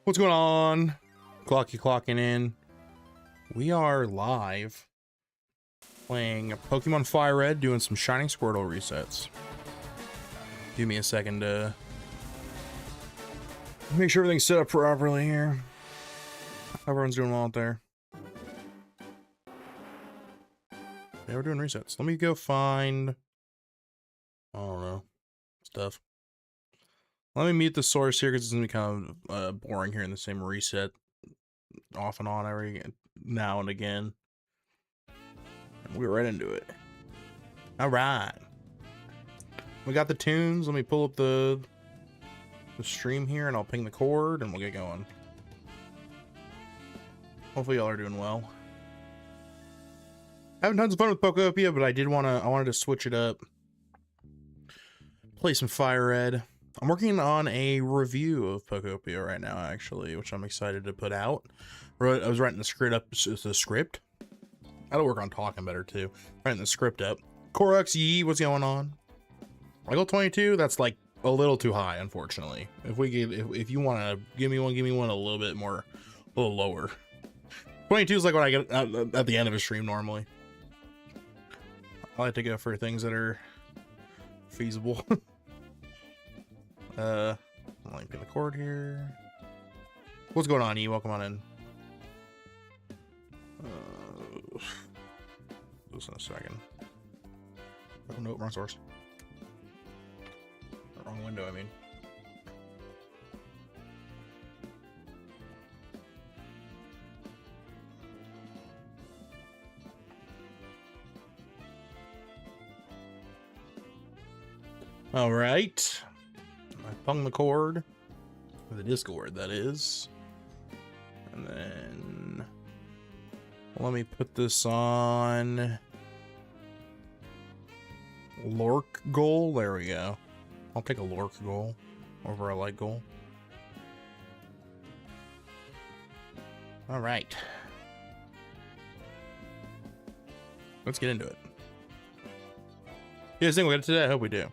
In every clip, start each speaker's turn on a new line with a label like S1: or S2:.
S1: What's going on? Clockie clocking in. We are live playing Pokemon FireRed, doing some Shining Squirtle resets. Give me a second to make sure everything's set up properly here. Everyone's doing well out there. Yeah, we're doing resets. Let me go find, I don't know, stuff. Let me mute the source here because it's gonna be kind of boring here in the same reset off and on every now and again. And we're right into it. All right, we got the tunes. Let me pull up the stream here, and I'll ping the cord, and we'll get going. Hopefully, y'all are doing well. Having tons of fun with Pokopia, but I wanted to switch it up. Play some FireRed. I'm working on a review of Pokopia right now, actually, which I'm excited to put out. I was writing the script. That'll work on talking better too. Writing the script up. Korux Yee, what's going on? Level 22. That's like a little too high, unfortunately. If you want to give me one a little bit more, a little lower. 22 is like what I get at the end of a stream normally. I like to go for things that are feasible. I'm linking the cord here. What's going on, E? Welcome on in. Just in a second. Oh no, wrong source. Wrong window, I mean. All right. I hung the cord for the Discord, that is. And then let me put this on Lork goal. There we go. I'll take a Lork goal over a light goal. All right. Let's get into it. You guys think we got it today? I hope we do.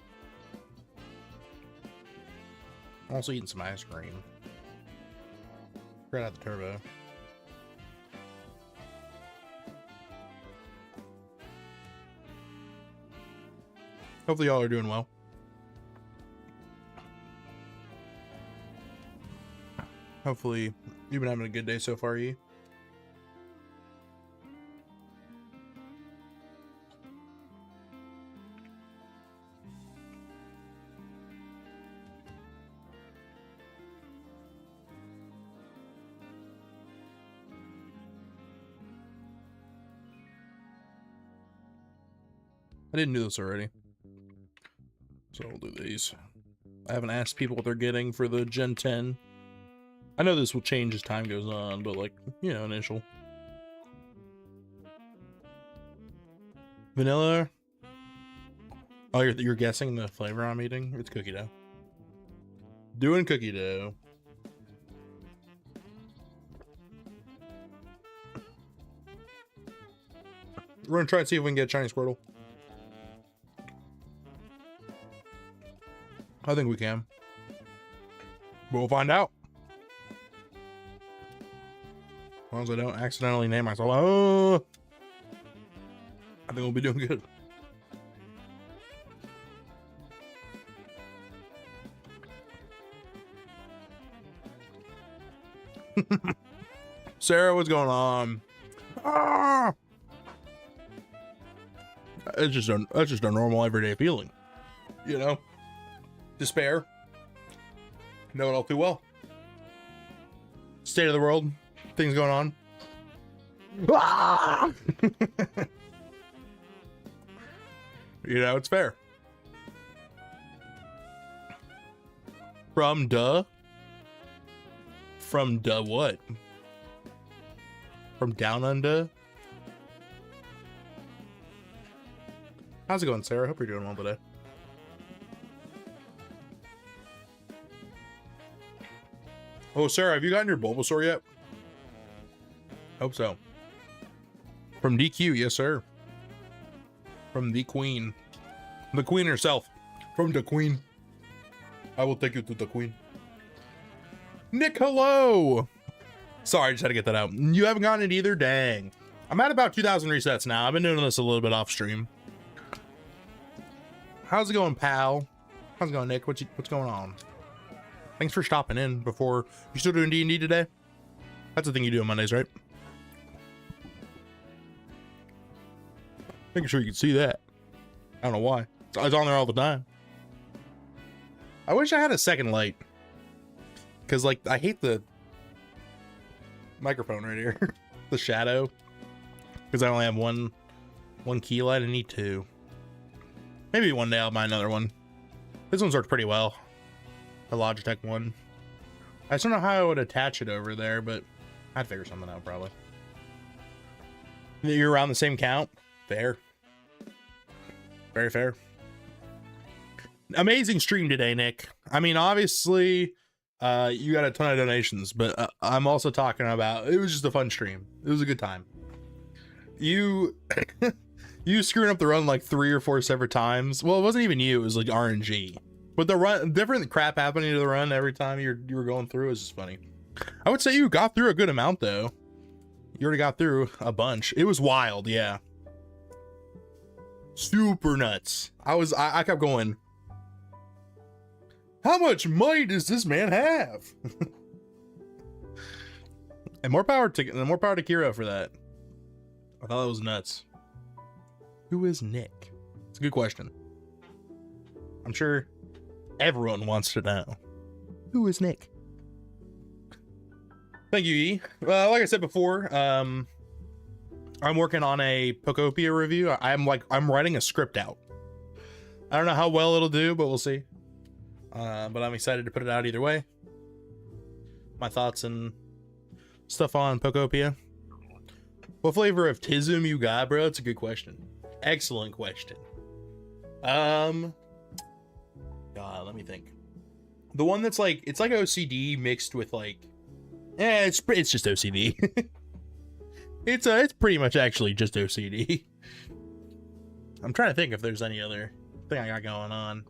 S1: I'm also eating some ice cream. Right out the turbo. Hopefully y'all are doing well. Hopefully you've been having a good day so far, E. I didn't do this already, so we'll do these. I haven't asked people what they're getting for the Gen 10. I know this will change as time goes on, but like, you know, initial. Vanilla. Oh, you're guessing the flavor I'm eating? It's cookie dough. Doing cookie dough. We're gonna try and see if we can get a Chinese Squirtle. I think we can. But we'll find out. As long as I don't accidentally name myself. Oh! I think we'll be doing good. Sarah, what's going on? Ah! That's just a normal everyday feeling. You know? Despair. Know it all too well. State of the world. Things going on. Ah! You know, it's fair. From duh? From duh what? From down under? How's it going, Sarah? Hope you're doing well today. Oh, Sarah, have you gotten your Bulbasaur yet? Hope so. From DQ, yes, sir. From the Queen. The Queen herself. From the Queen. I will take you to the Queen. Nick, hello. Sorry, I just had to get that out. You haven't gotten it either? Dang. I'm at about 2,000 resets now. I've been doing this a little bit off stream. How's it going, pal? How's it going, Nick? What's going on? Thanks for stopping in before. You still doing D&D today? That's the thing you do on Mondays, right? Making sure you can see that. I don't know why. It's on there all the time. I wish I had a second light. Because, like, I hate the microphone right here. The shadow. Because I only have one key light. I need two. Maybe one day I'll buy another one. This one's worked pretty well. The Logitech one. I just don't know how I would attach it over there, but I'd figure something out probably. You're around the same count? Fair. Very fair. Amazing stream today, Nick. I mean, obviously, you got a ton of donations, but I'm also talking about, it was just a fun stream. It was a good time. You screwing up the run like 3 or 4 separate times. Well, it wasn't even you, it was like RNG. But the run, different crap happening to the run every time you were going through is just funny. I would say you got through a good amount though. You already got through a bunch. It was wild, yeah. Super nuts. I kept going, how much money does this man have? And more power to Kiro for that. I thought that was nuts. Who is Nick? It's a good question. I'm sure everyone wants to know. Who is Nick? Thank you, E. Like I said before, I'm working on a Pokopia review. I'm writing a script out. I don't know how well it'll do, but we'll see. But I'm excited to put it out either way. My thoughts and stuff on Pokopia. What flavor of Tism you got, bro? It's a good question. Excellent question. God, let me think. The one that's like, it's like OCD mixed with like, it's just OCD. It's pretty much actually just OCD. I'm trying to think if there's any other thing I got going on.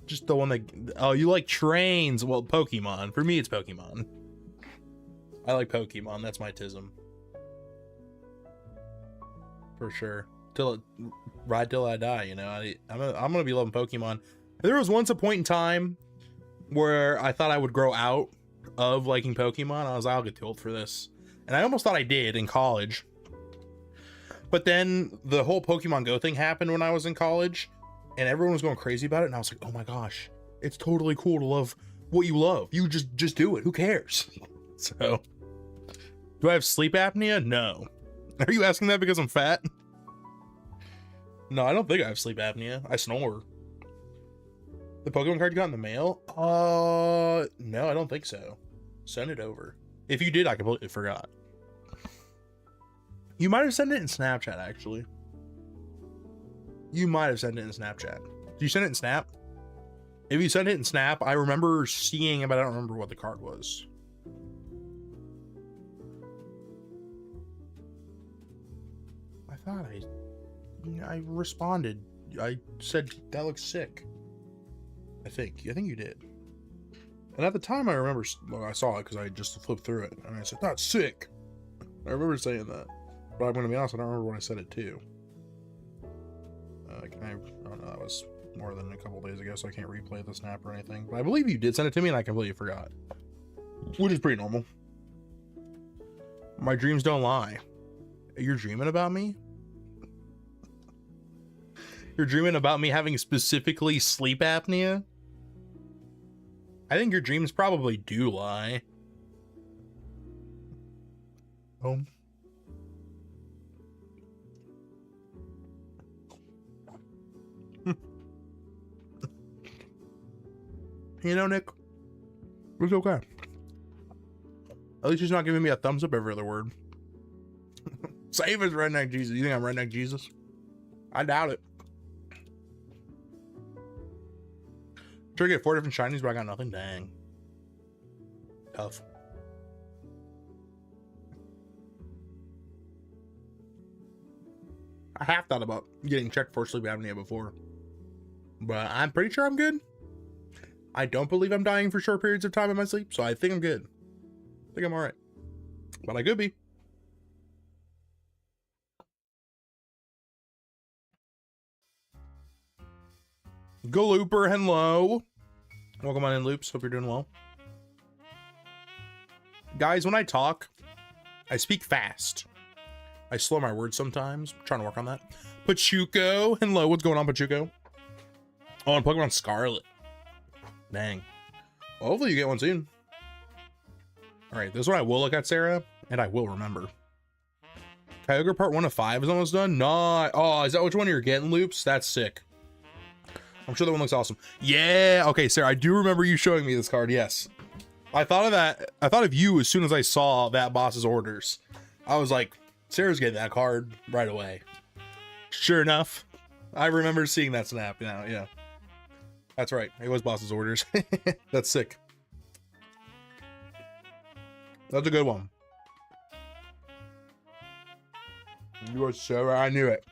S1: Just the one that, oh, you like trains. Well, Pokemon. For me, it's Pokemon. I like Pokemon. That's my tism. For sure. Ride till I die, you know. I'm gonna be loving Pokemon. There was once a point in time where I thought I would grow out of liking Pokemon. I was like, I'll get too old for this. And I almost thought I did in college. But then the whole Pokemon Go thing happened when I was in college. And everyone was going crazy about it. And I was like, oh my gosh, it's totally cool to love what you love. You just do it. Who cares? So, do I have sleep apnea? No. Are you asking that because I'm fat? No, I don't think I have sleep apnea. I snore. The Pokemon card you got in the mail? No, I don't think so. Send it over. If you did, I completely forgot. You might have sent it in Snapchat, actually. You might have sent it in Snapchat. Did you send it in Snap? If you sent it in Snap, I remember seeing it, but I don't remember what the card was. I thought I responded. I said, that looks sick. I think you did. And at the time I remember, well, I saw it because I just flipped through it. And I said, that's sick. I remember saying that. But I'm going to be honest, I don't remember when I said it too. I don't know, that was more than a couple days ago, so I can't replay the snap or anything. But I believe you did send it to me and I completely forgot. Which is pretty normal. My dreams don't lie. You're dreaming about me? You're dreaming about me having specifically sleep apnea? I think your dreams probably do lie. You know, Nick, it's okay. At least he's not giving me a thumbs up every other word. Save as Redneck Jesus. You think I'm Redneck Jesus? I doubt it. Try to get 4 different shinies, but I got nothing. Dang. Tough. I have thought about getting checked for sleep apnea before, but I'm pretty sure I'm good. I don't believe I'm dying for short periods of time in my sleep, so I think I'm good. I think I'm all right. But I could be. Go Looper, hello. Welcome on in, Loops. Hope you're doing well. Guys, when I talk, I speak fast. I slow my words sometimes. I'm trying to work on that. Pachuco, hello. What's going on, Pachuco? Oh, and Pokemon Scarlet. Dang. Well, hopefully you get one soon. All right, this one I will look at, Sarah, and I will remember. Kyogre Part 1 of 5 is almost done. Not. Oh, is that which one you're getting, Loops? That's sick. I'm sure that one looks awesome. Yeah. Okay, Sarah, I do remember you showing me this card. Yes. I thought of that. I thought of you as soon as I saw that boss's orders. I was like, Sarah's getting that card right away. Sure enough, I remember seeing that snap. Yeah. That's right. It was boss's orders. That's sick. That's a good one. You were so right. I knew it.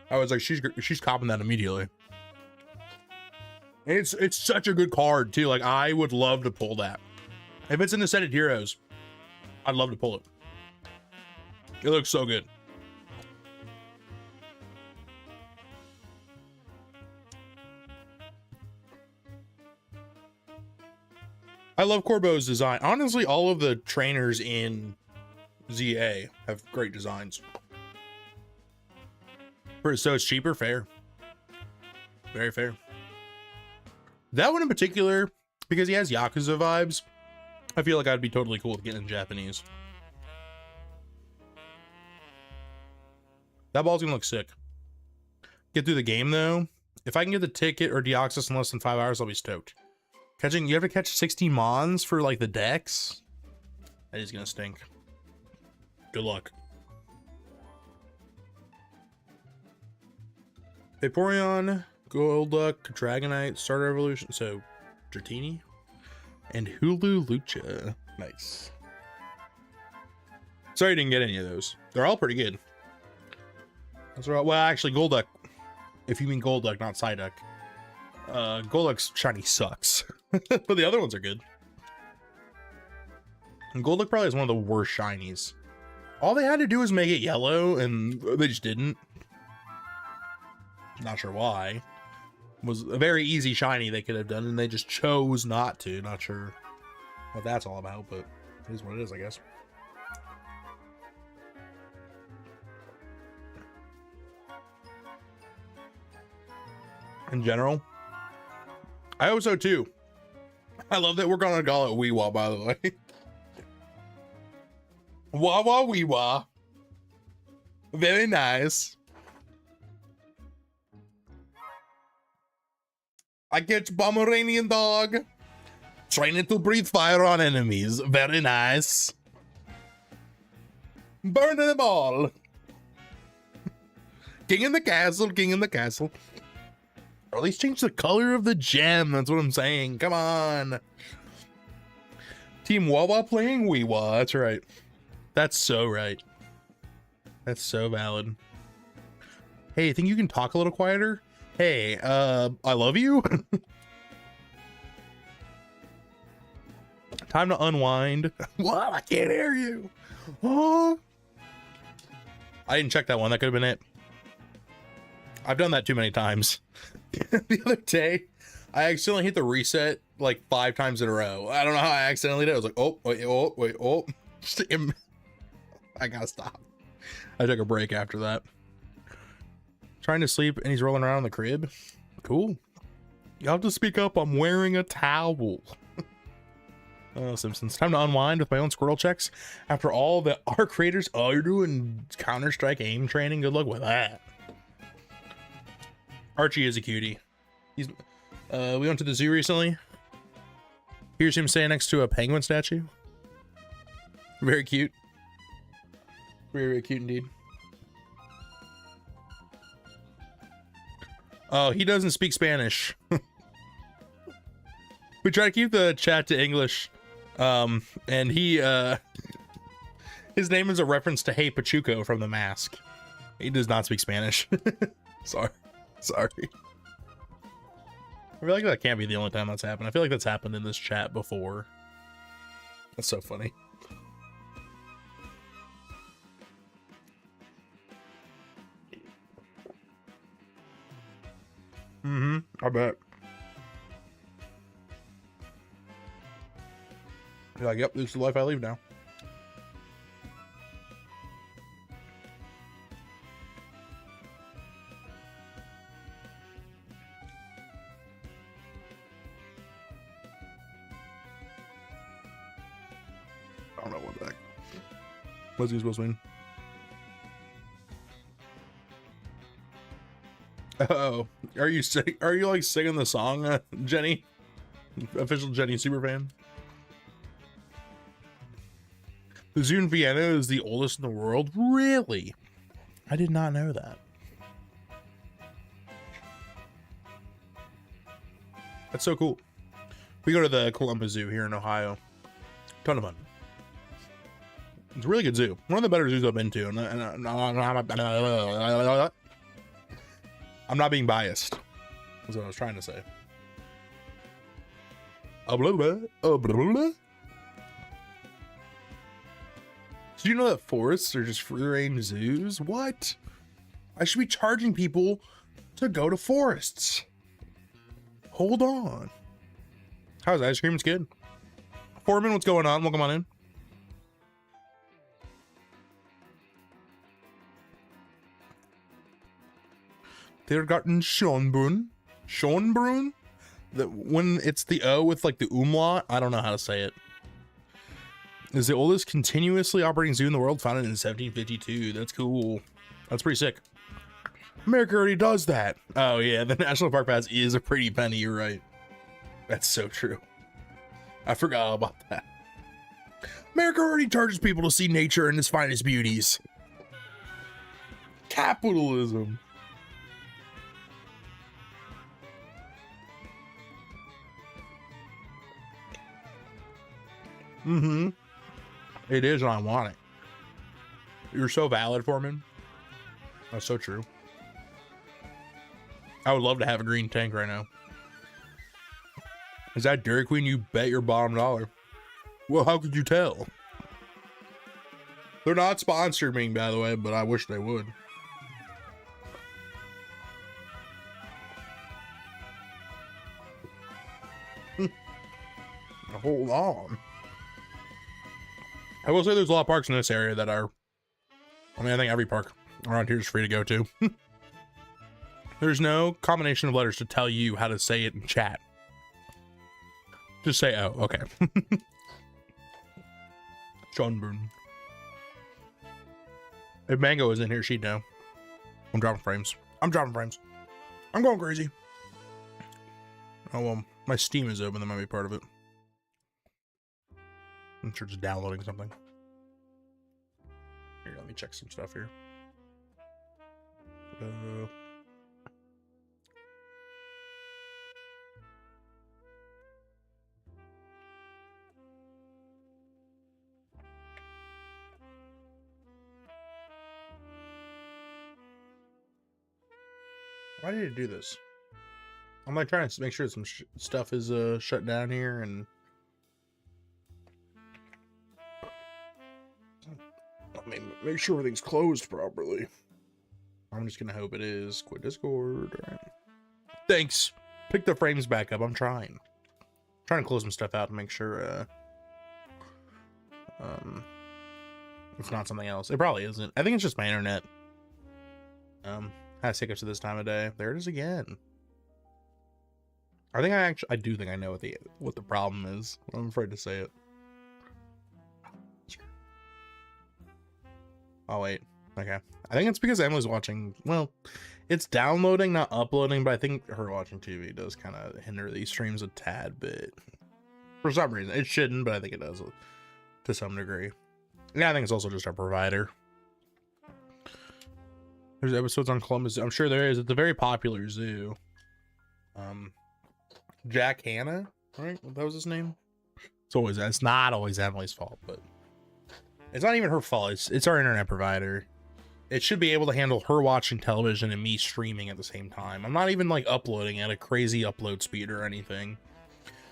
S1: I was like, she's copping that immediately. It's such a good card too. Like, I would love to pull that. If it's in the set of heroes, I'd love to pull it. It looks so good. I love Corbo's design. Honestly, all of the trainers in ZA have great designs. So it's cheaper, fair. Very fair. That one in particular, because he has Yakuza vibes, I feel like I'd be totally cool with getting in Japanese. That ball's gonna look sick. Get through the game though. If I can get the ticket or Deoxys in less than 5 hours, I'll be stoked. You have to catch 60 Mons for like the decks? That is gonna stink. Good luck. Vaporeon, Golduck, Dragonite, Starter Evolution, so Dratini, and Hulu Lucha. Nice. Sorry I didn't get any of those. They're all pretty good. That's right. Well, actually, Golduck, if you mean Golduck, not Psyduck. Golduck's shiny sucks, but the other ones are good. And Golduck probably is one of the worst shinies. All they had to do was make it yellow, and they just didn't. Not sure why. It was a very easy shiny they could have done, and they just chose not to. Not sure what that's all about, but it is what it is, I guess. In general, I hope so too. I love that we're gonna call it Weewa, by the way. Wawa Weewa. Very nice. I catch Pomeranian dog. Training to breathe fire on enemies. Very nice. Burn them all. King in the castle, king in the castle. Or at least change the color of the gem. That's what I'm saying. Come on. Team Wawa playing Weewa. That's right. That's so right. That's so valid. Hey, I think you can talk a little quieter? Hey, I love you. Time to unwind. What? I can't hear you. Oh. I didn't check that one. That could have been it. I've done that too many times. The other day, I accidentally hit the reset like 5 times in a row. I don't know how I accidentally did. I was like, oh, wait, oh, wait, oh. I gotta stop. I took a break after that. Trying to sleep and he's rolling around in the crib. Cool. Y'all have to speak up. I'm wearing a towel. Oh, Simpsons. Time to unwind with my own Squirtle checks. After all the our creators, oh, you're doing Counter-Strike aim training. Good luck with that. Archie is a cutie. He's we went to the zoo recently. Here's him standing next to a penguin statue. Very cute. Very, very cute indeed. Oh, he doesn't speak Spanish. We try to keep the chat to English. And he his name is a reference to Hey Pachuco from The Mask. He does not speak Spanish. Sorry. I feel like that can't be the only time that's happened. I feel like that's happened in this chat before. That's so funny. I bet. You're like, yep, this is the life I live now. I don't know what the heck. What's he supposed to mean? Oh, are you like singing the song, Jenny? Official Jenny superfan. The zoo in Vienna is the oldest in the world. Really? I did not know that. That's so cool. We go to the Columbus Zoo here in Ohio. Ton of fun. It's a really good zoo. One of the better zoos I've been to. I'm not being biased. That's what I was trying to say. Did you know that forests are just free range zoos? What? I should be charging people to go to forests. Hold on. How's ice cream? It's good. Foreman, what's going on? Welcome on in. Tiergarten Schönbrunn. Schönbrunn? When it's the O with like the umlaut, I don't know how to say it. Is the oldest continuously operating zoo in the world, founded in 1752. That's cool. That's pretty sick. America already does that. Oh yeah, the National Park Pass is a pretty penny, you're right. That's so true. I forgot all about that. America already charges people to see nature in its finest beauties. Capitalism. It is, and I want it. You're so valid, Foreman. That's so true. I would love to have a green tank right now. Is that Dairy Queen? You bet your bottom dollar. Well, how could you tell? They're not sponsoring me, by the way, but I wish they would. Hold on. I will say there's a lot of parks in this area that are, I mean, I think every park around here is free to go to. There's no combination of letters to tell you how to say it in chat. Just say, oh, okay. Schönbrunn. If Mango was in here, she'd know. I'm dropping frames. I'm going crazy. Oh, well, my Steam is open. That might be part of it. I'm sure just downloading something. Here, let me check some stuff here. Why did it do this? I'm like trying to make sure some stuff is shut down here and I mean, make sure everything's closed properly. I'm just gonna hope it is. Quit Discord. All right. Thanks. Pick the frames back up. I'm trying to close some stuff out and make sure it's not something else. It probably isn't. I think it's just my internet. Has hiccups at this time of day. There it is again. I do think I know what the problem is. I'm afraid to say it. Oh wait, okay. I think it's because Emily's watching. Well, it's downloading, not uploading. But I think her watching TV does kind of hinder these streams a tad bit. For some reason, it shouldn't, but I think it does to some degree. Yeah, I think it's also just our provider. There's episodes on Columbus Zoo. I'm sure there is. It's a very popular zoo. Jack Hanna, right? That was his name. It's not always Emily's fault, but it's not even her fault. It's our internet provider. it should be able to handle her watching television and me streaming at the same time. I'm not even like uploading at a crazy upload speed or anything.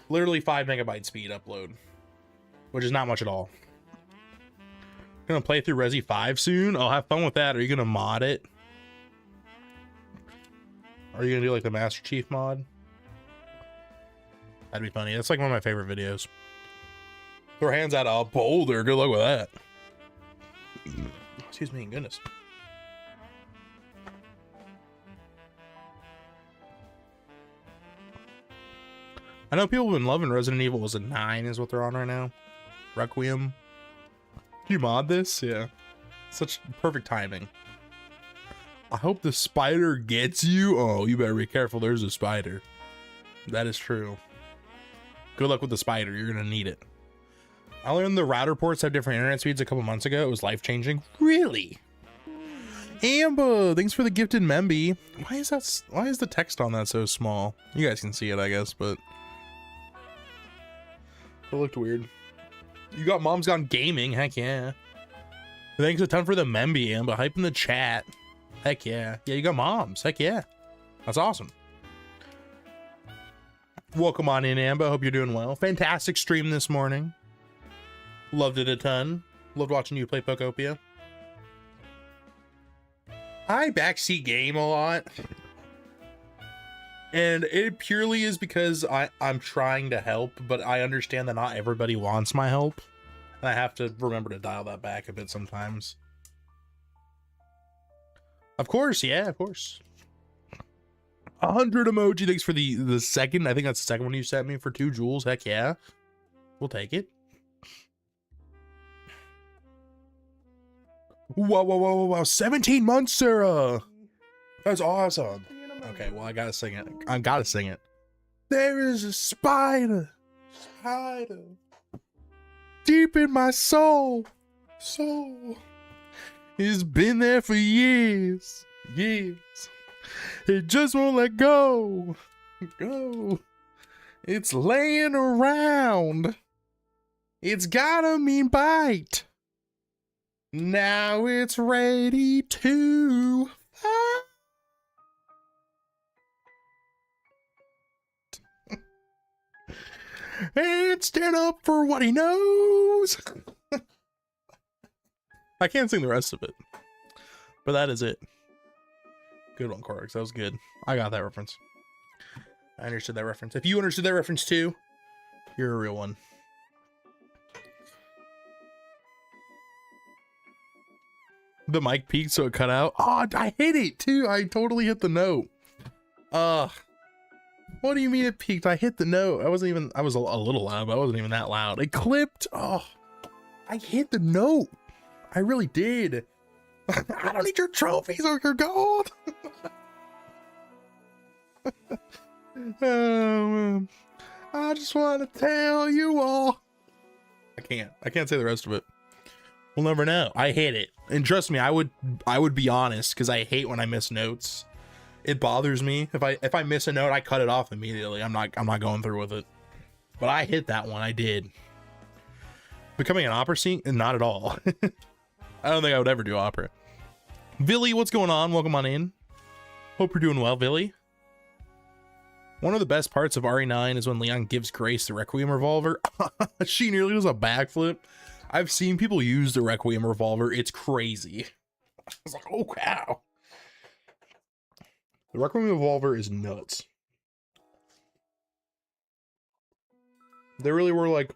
S1: Literally 5 megabyte speed upload, which is not much at all. Gonna play through Resi 5 soon. I'll have fun with that. Are you gonna mod it? Are you gonna do like the Master Chief mod? That'd be funny. That's like one of my favorite videos. Throw hands at a boulder. Good luck with that. Excuse me, goodness. I know people have been loving Resident Evil. Was it 9 is what they're on right now? Requiem. Do you mod this? Yeah. Such perfect timing. I hope the spider gets you. Oh, you better be careful. There's a spider. That is true. Good luck with the spider. You're going to need it. I learned the router ports have different internet speeds a couple months ago. It was life-changing. Really? Amber, thanks for the gifted memby. Why is the text on that so small? You guys can see it, I guess, but it looked weird. You got Mom's Gone Gaming. Heck yeah. Thanks a ton for the memby, Amber. Hype in the chat. Heck yeah. Yeah, you got Moms. Heck yeah. That's awesome. Welcome on in, Amber. Hope you're doing well. Fantastic stream this morning. Loved it a ton. Loved watching you play Pokopia. I backseat game a lot. And it purely is because I'm trying to help, but I understand that not everybody wants my help. And I have to remember to dial that back a bit sometimes. Of course, yeah, of course. 100 emoji. Thanks for the second. I think that's the second one you sent me for 2 jewels. Heck yeah. We'll take it. Whoa, whoa, whoa, whoa, whoa. 17 months, Sarah. That's awesome. Okay, well, I gotta sing it. I gotta sing it. There is a spider deep in my soul. It's been there for years. It just won't let go. It's laying around. It's got a mean bite. Now it's ready to fight. And stand up for what he knows. I can't sing the rest of it, but that is it. Good one, Corix. That was good. I got that reference. I understood that reference. If you understood that reference too, you're a real one. The mic peaked, so it cut out. Oh, I hit it too. I totally hit the note. What do you mean it peaked? I hit the note. I was a little loud, but I wasn't even that loud. It clipped. Oh, I hit the note. I really did. I don't need your trophies or your gold. I just want to tell you all. I can't say the rest of it. We'll never know. I hate it. And trust me, I would be honest, because I hate when I miss notes. It bothers me. If I miss a note, I cut it off immediately. I'm not going through with it. But I hit that one. I did. Becoming an opera singer? Not at all. I don't think I would ever do opera. Villy, what's going on? Welcome on in. Hope you're doing well, Villy. One of the best parts of RE9 is when Leon gives Grace the Requiem revolver. She nearly does a backflip. I've seen people use the Requiem revolver. It's crazy. I was like, oh, wow. The Requiem revolver is nuts. They really were like,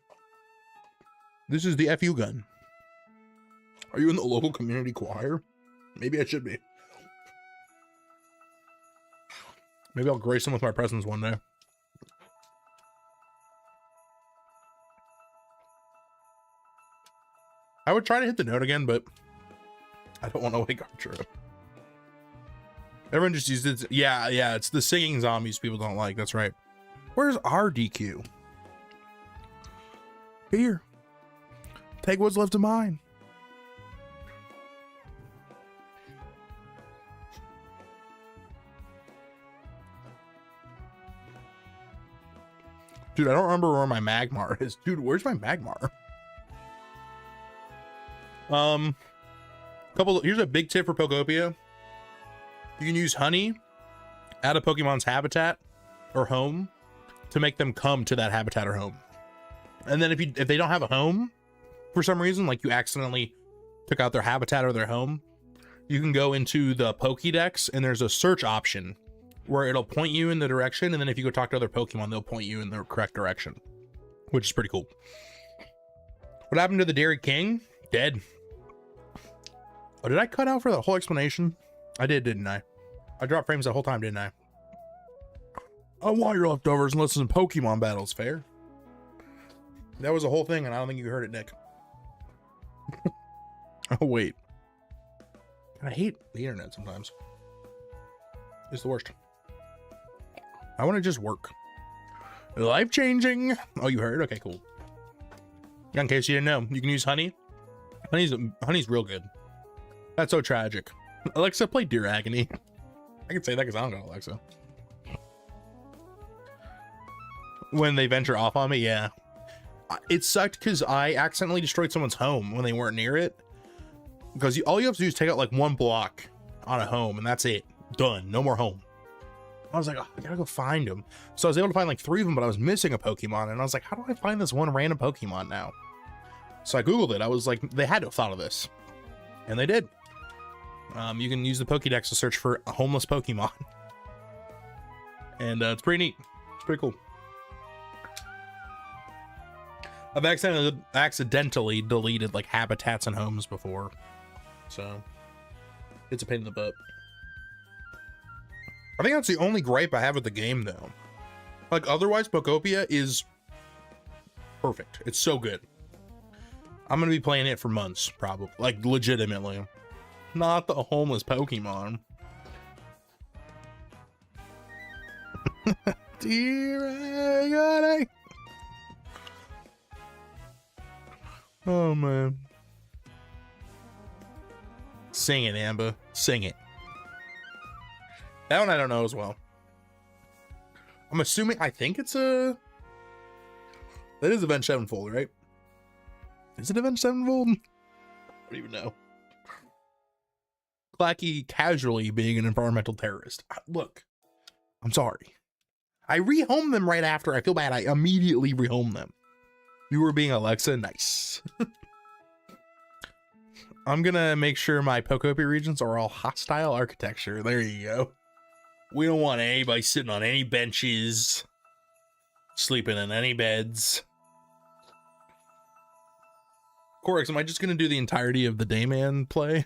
S1: this is the FU gun. Are you in the local community choir? Maybe I should be. Maybe I'll grace them with my presence one day. I would try to hit the note again, but I don't want to wake Archer up. Everyone just used it. Yeah, it's the singing zombies people don't like. That's right. Where's our DQ? Here. Take what's left of mine. Dude, I don't remember where my Magmar is. Dude, where's my Magmar? Here's a big tip for Pokopia. You can use honey at a Pokemon's habitat or home to make them come to that habitat or home. And then if they don't have a home for some reason, like you accidentally took out their habitat or their home, you can go into the Pokédex and there's a search option where it'll point you in the direction, and then if you go talk to other Pokemon, they'll point you in the correct direction, which is pretty cool. What happened to the Dairy King? Dead. Oh, did I cut out for the whole explanation? I did, didn't I? I dropped frames the whole time, didn't I? I want your leftovers and listen to Pokemon battles, fair? That was the whole thing, and I don't think you heard it, Nick. Oh, wait. I hate the internet sometimes. It's the worst. I want to just work. Life-changing. Oh, you heard? Okay, cool. In case you didn't know, you can use honey. Honey's real good. That's so tragic. Alexa, play Dear Agony. I can say that because I don't got Alexa. When they venture off on me, yeah. It sucked because I accidentally destroyed someone's home when they weren't near it. Because all you have to do is take out like one block on a home, and that's it. Done. No more home. I was like, oh, I gotta go find them. So I was able to find like 3 of them, but I was missing a Pokemon, and I was like, how do I find this one random Pokemon now? So I Googled it. I was like, they had to have thought of this. And they did. You can use the Pokédex to search for a homeless Pokemon. And it's pretty neat. It's pretty cool. I've accidentally deleted like habitats and homes before. So it's a pain in the butt. I think that's the only gripe I have with the game though. Like otherwise, Pokopia is perfect. It's so good. I'm going to be playing it for months, probably. Like legitimately. Not the homeless Pokemon. Dear Agony. Oh man. Sing it, Amber. Sing it. That one I don't know as well. I'm assuming, I think it's a... That is Avenged Sevenfold, right? Is it Avenged Sevenfold? I don't even know. Clockie casually being an environmental terrorist. Look, I'm sorry. I rehomed them right after. I feel bad. I immediately rehomed them. You were being Alexa. Nice. I'm gonna make sure my Pokopia regions are all hostile architecture. There you go. We don't want anybody sitting on any benches, sleeping in any beds. Corix, am I just gonna do the entirety of the Dayman play?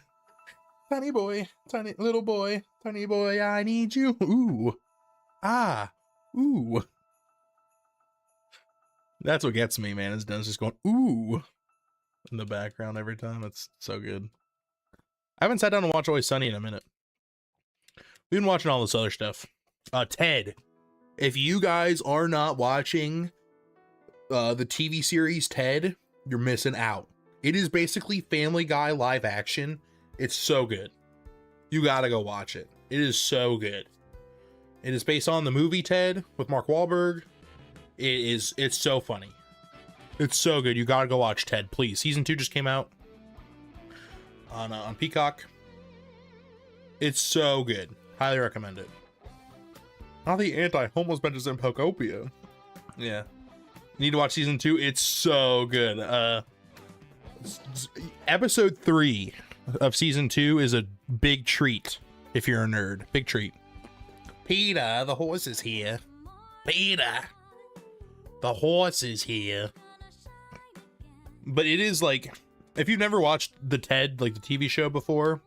S1: Tiny boy, tiny little boy, tiny boy, I need you. Ooh. Ah. Ooh. That's what gets me, man, is Dennis just going, ooh, in the background every time. It's so good. I haven't sat down and watched Always Sunny in a minute. We've been watching all this other stuff. Ted. If you guys are not watching the TV series Ted, you're missing out. It is basically Family Guy live action. It's so good. You gotta go watch it. It is so good. It is based on the movie Ted with Mark Wahlberg. It's so funny. It's so good. You gotta go watch Ted, please. Season 2 just came out on Peacock. It's so good. Highly recommend it. Not the anti-homeless benches in Pokopia. Yeah. You need to watch season 2. It's so good. Episode 3 of season 2 is a big treat if you're a nerd. Big treat. Peter, the horse is here. Peter, the horse is here. But it is like, if you've never watched the Ted, like the TV show before,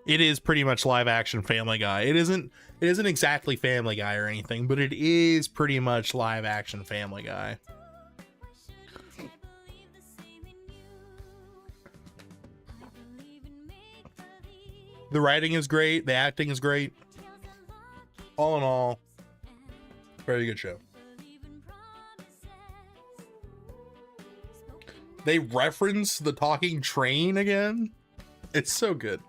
S1: it is pretty much live action Family Guy. It isn't exactly Family Guy or anything, but it is pretty much live action Family Guy. The writing is great. The acting is great. All in all, very good show. They reference the talking train again. It's so good.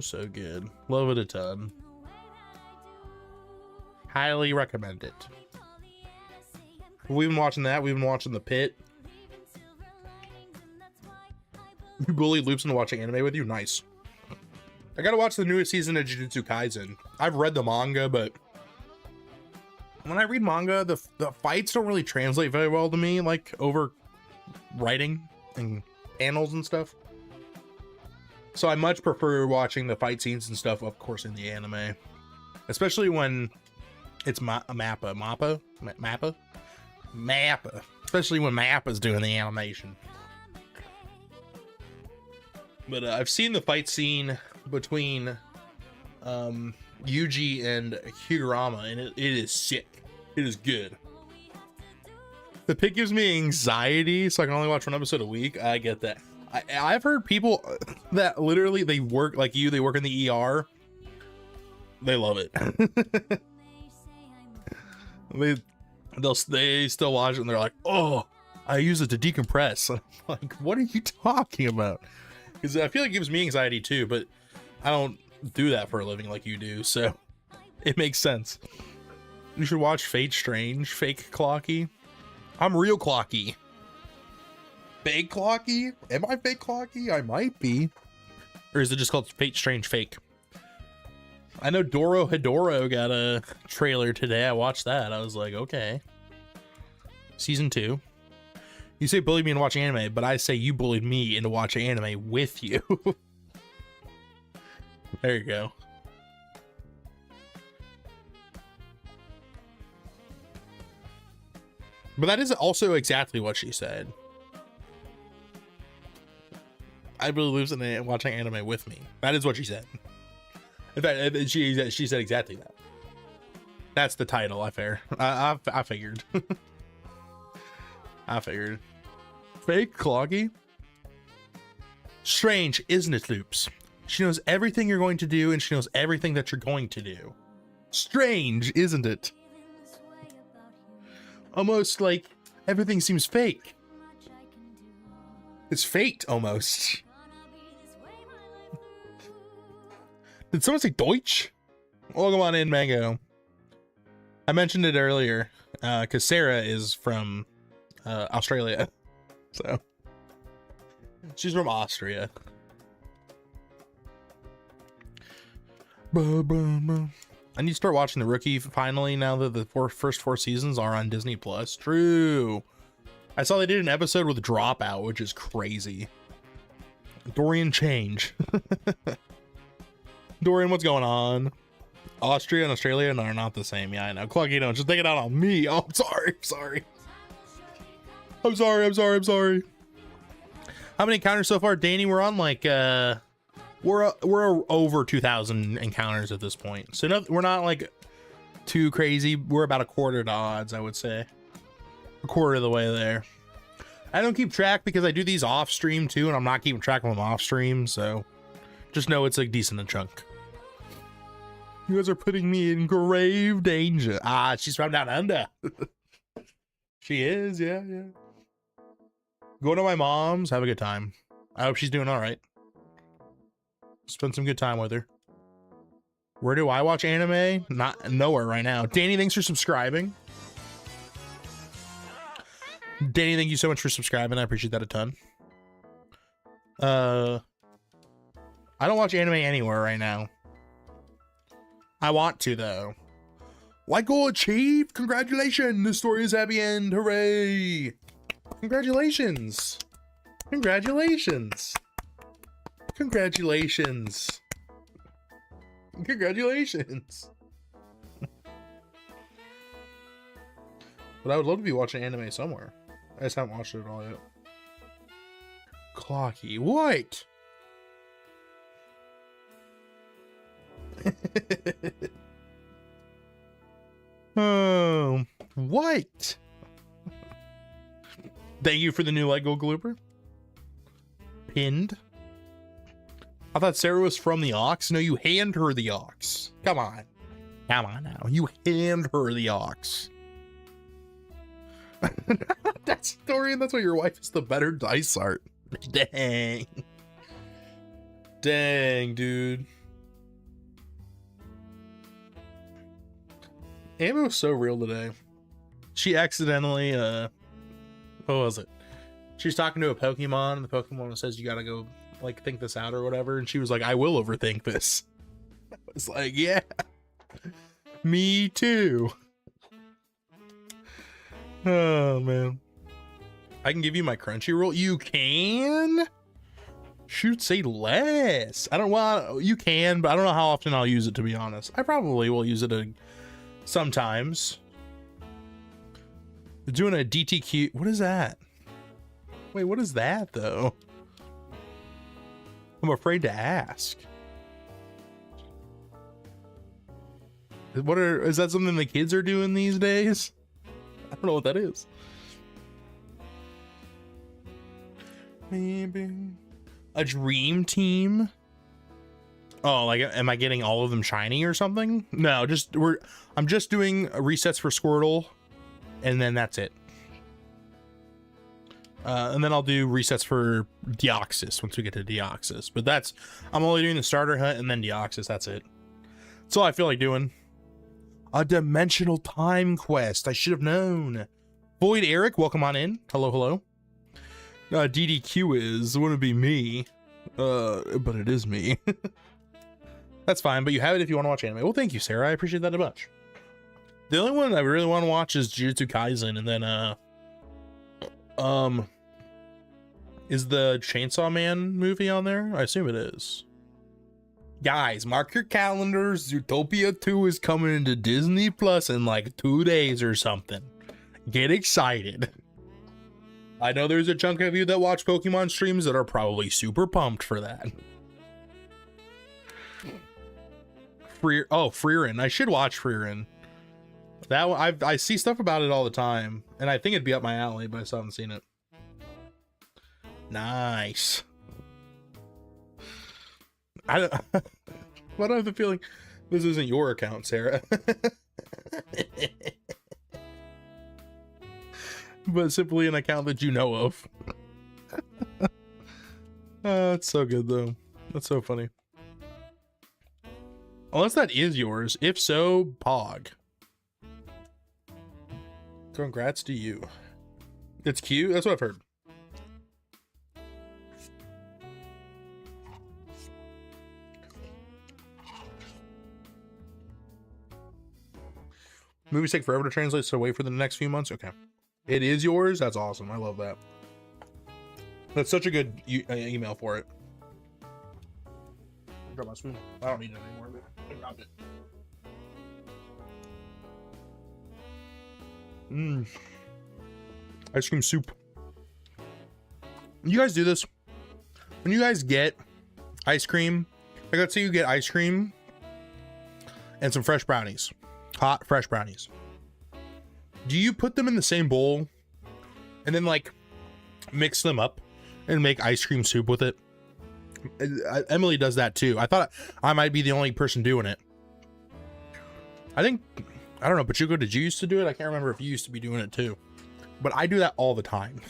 S1: So good. Love it a ton. Highly recommend it. We've been watching that. We've been watching The Pit. You bullied Loops into watching anime with you? Nice. I gotta watch the newest season of Jujutsu Kaisen. I've read the manga, but when I read manga, the fights don't really translate very well to me, like over writing and panels and stuff. So I much prefer watching the fight scenes and stuff, of course, in the anime. Especially when it's Mappa. Especially when Mappa's doing the animation. But I've seen the fight scene between Yuji and Higurama, and it is sick. It is good. The Pit gives me anxiety, so I can only watch one episode a week. I get that. I've heard people that literally they work like you. They work in the ER. They love it. they still watch it and they're like, "Oh, I use it to decompress." I'm like, what are you talking about? Because I feel like it gives me anxiety too, but I don't do that for a living like you do, so it makes sense. You should watch Fate Strange, fake Clockie. I'm real Clockie. Fake Clockie? Am I fake Clockie? I might be. Or is it just called Fate Strange Fake? I know Doro Hedoro got a trailer today. I watched that. I was like, okay. Season 2. You say bully me into watching anime, but I say you bullied me into watching anime with you. There you go. But that is also exactly what she said. I really lose in watching anime with me. That is what she said. In fact, she said exactly that. That's the title. I figured. I figured. Fake Cloggy. Strange, isn't it, Loops? She knows everything you're going to do, and she knows everything that you're going to do. Strange, isn't it? Almost like everything seems fake. It's fate, almost. Did someone say Deutsch? Welcome on in, Mango. I mentioned it earlier, because Sarah is from Australia. So, she's from Austria. I need to start watching The Rookie finally now that the first 4 seasons are on Disney Plus. True. I saw they did an episode with Dropout, which is crazy. Dorian change. Dorian, what's going on? Austria and Australia are not the same. Yeah, I know. Clockie, don't just take it out on me. Oh, I'm sorry. I'm sorry. How many encounters so far, Danny? We're on like we're over 2,000 encounters at this point. So no, we're not like too crazy. We're about a quarter to odds, I would say. A quarter of the way there. I don't keep track because I do these off stream too, and I'm not keeping track of them off stream. So just know it's like decent a chunk. You guys are putting me in grave danger. Ah, she's from down under. She is, yeah. Go to my mom's, have a good time. I hope she's doing all right. Spend some good time with her. Where do I watch anime? Nowhere right now. Danny, thanks for subscribing. Danny, thank you so much for subscribing. I appreciate that a ton. I don't watch anime anywhere right now. I want to, though. Like goal achieved! Congratulations! The story is happy end. Hooray! Congratulations! Congratulations! Congratulations! Congratulations! But I would love to be watching anime somewhere. I just haven't watched it at all yet. Clockie, what? Oh, what? Thank you for the new Lego Glooper. Pinned. I thought Sarah was from the Ox. No, you hand her the Ox. Come on. Come on now. You hand her the Ox. That's Dorian. That's why your wife is the better dice art. Dang. Dang, dude. Ammo was so real today. She accidentally, what was it? She's talking to a Pokemon, and the Pokemon says, you gotta go, like, think this out or whatever. And she was like, I will overthink this. I was like, yeah, me too. Oh, man. I can give you my Crunchyroll. You can? Shoot, say less. I don't want, you can, but I don't know how often I'll use it, to be honest. I probably will use it sometimes. Doing a DTQ. What is that? Wait, what is that though? I'm afraid to ask. Is that something the kids are doing these days? I don't know what that is. Maybe a dream team. Oh, like, am I getting all of them shiny or something? No, I'm just doing resets for Squirtle, and then that's it. And then I'll do resets for Deoxys once we get to Deoxys. But I'm only doing the starter hunt and then Deoxys. That's it. That's all I feel like doing. A dimensional time quest. I should have known. Void Eric, welcome on in. Hello, hello. DDQ wouldn't be me. But it is me. That's fine, but you have it if you want to watch anime. Well, thank you, Sarah. I appreciate that a bunch. The only one I really want to watch is Jujutsu Kaisen, and then is the Chainsaw Man movie on there? I assume it is. Guys, mark your calendars. Zootopia 2 is coming into Disney Plus in like 2 days or something. Get excited. I know there's a chunk of you that watch Pokemon streams that are probably super pumped for that. Frieren. I should watch Frieren. That one, I see stuff about it all the time, and I think it'd be up my alley, but I still haven't seen it. Nice. Why do I have the feeling this isn't your account, Sarah? But simply an account that you know of. That's so good, though. That's so funny. Unless that is yours. If so, Pog. Congrats to you. It's cute. That's what I've heard. Movies take forever to translate, so wait for the next few months. Okay. It is yours? That's awesome. I love that. That's such a good email for it. Drop my spoon. I don't need it anymore, but I dropped it. Ice cream soup. You guys do this? When you guys get ice cream, like let's say you get ice cream and some fresh brownies. Hot, fresh brownies. Do you put them in the same bowl and then like mix them up and make ice cream soup with it? Emily does that too. I thought I might be the only person doing it. I don't know, Pachuco, did you used to do it? I can't remember if you used to be doing it too, but I do that all the time.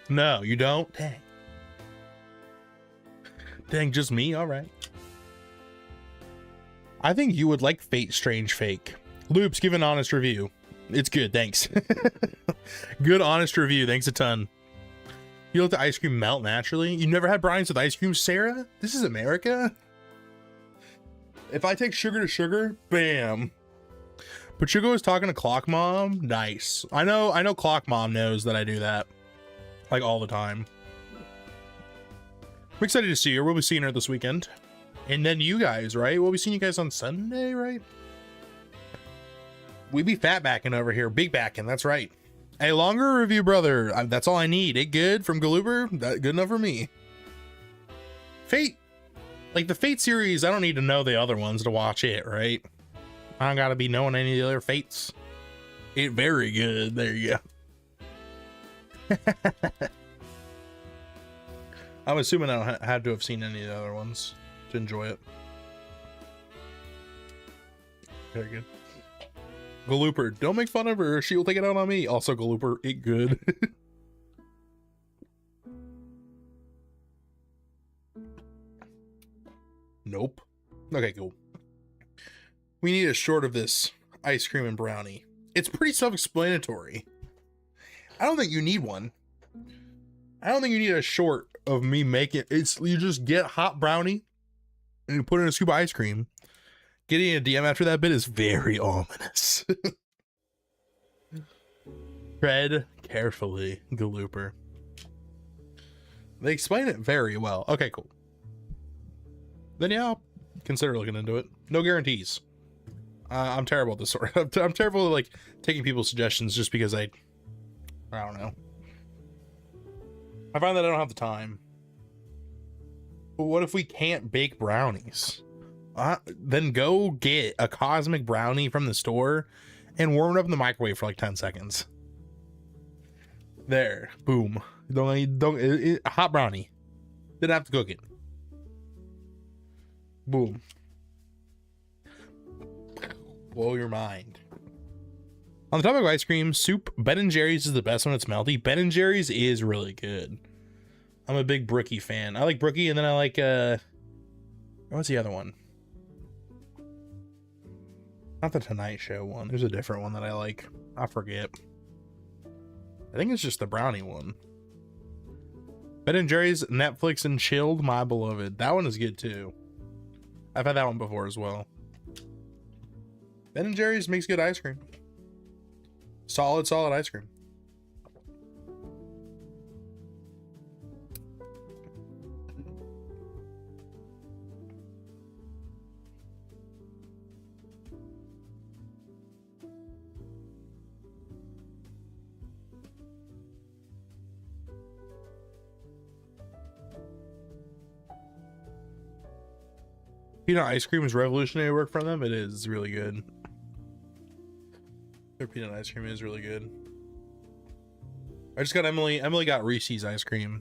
S1: No, you don't? Dang. Dang, just me? All right. I think you would like Fate Strange Fake. Loops, give an honest review. It's good, thanks. Good honest review, thanks a ton. You let the ice cream melt naturally? You never had brownies with ice cream, Sarah? This is America? If I take sugar to sugar, bam. Pachuco is talking to Clock Mom. Nice. I know Clock Mom knows that I do that. Like all the time. I'm excited to see her. We'll be seeing her this weekend. And then you guys, right? We'll be seeing you guys on Sunday, right? We be fat backing over here. Big backing, that's right. A longer review, brother. That's all I need. It good from Galuber? That good enough for me. Fate. Like the Fate series, I don't need to know the other ones to watch it, right? I don't gotta be knowing any of the other Fates. It very good. There you go. I'm assuming I don't have to have seen any of the other ones to enjoy it. Very good. Galooper, don't make fun of her. She will take it out on me. Also, Galooper, eat good. Nope. Okay, cool. We need a short of this ice cream and brownie. It's pretty self-explanatory. I don't think you need one. I don't think you need a short of me making it's. You just get hot brownie and you put in a scoop of ice cream. Getting a DM after that bit is very ominous. Tread carefully, Galooper. They explain it very well. Okay, cool. Then yeah, I'll consider looking into it. No guarantees. I'm terrible at this sort. I'm terrible at like taking people's suggestions just because I don't know. I find that I don't have the time. But what if we can't bake brownies? Then go get a cosmic brownie from the store and warm it up in the microwave for like 10 seconds. There, boom. Hot brownie. Didn't have to cook it. Boom. Blow your mind. On the topic of ice cream, soup, Ben & Jerry's is the best when it's melty. Ben & Jerry's is really good. I'm a big Brookie fan. I like Brookie, and then I like, what's the other one? Not the Tonight Show one. There's a different one that I like. I forget. I think it's just the brownie one. Ben & Jerry's Netflix and Chilled, My Beloved. That one is good too. I've had that one before as well. Ben & Jerry's makes good ice cream. Solid ice cream. Peanut ice cream is revolutionary work from them. It is really good. Their peanut ice cream is really good. I just got Emily got Reese's ice cream.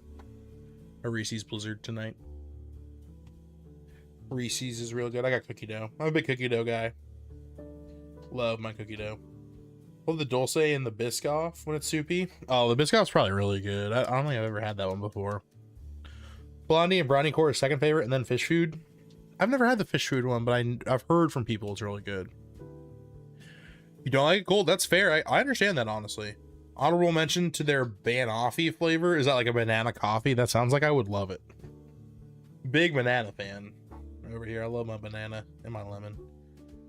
S1: A Reese's Blizzard tonight. Reese's is real good. I got cookie dough. I'm a big cookie dough guy. Love my cookie dough. Love the Dulce and the Biscoff when it's soupy. Oh, the Biscoff's probably really good. I don't think I've ever had that one before. Blondie and Brownie Core is second favorite, and then fish food. I've never had the fish food one, but I've heard from people it's really good. You don't like it cold? That's fair. I understand that, honestly. Honorable mention to their banoffee flavor. Is that like a banana coffee? That sounds like I would love it. Big banana fan over here. I love my banana and my lemon.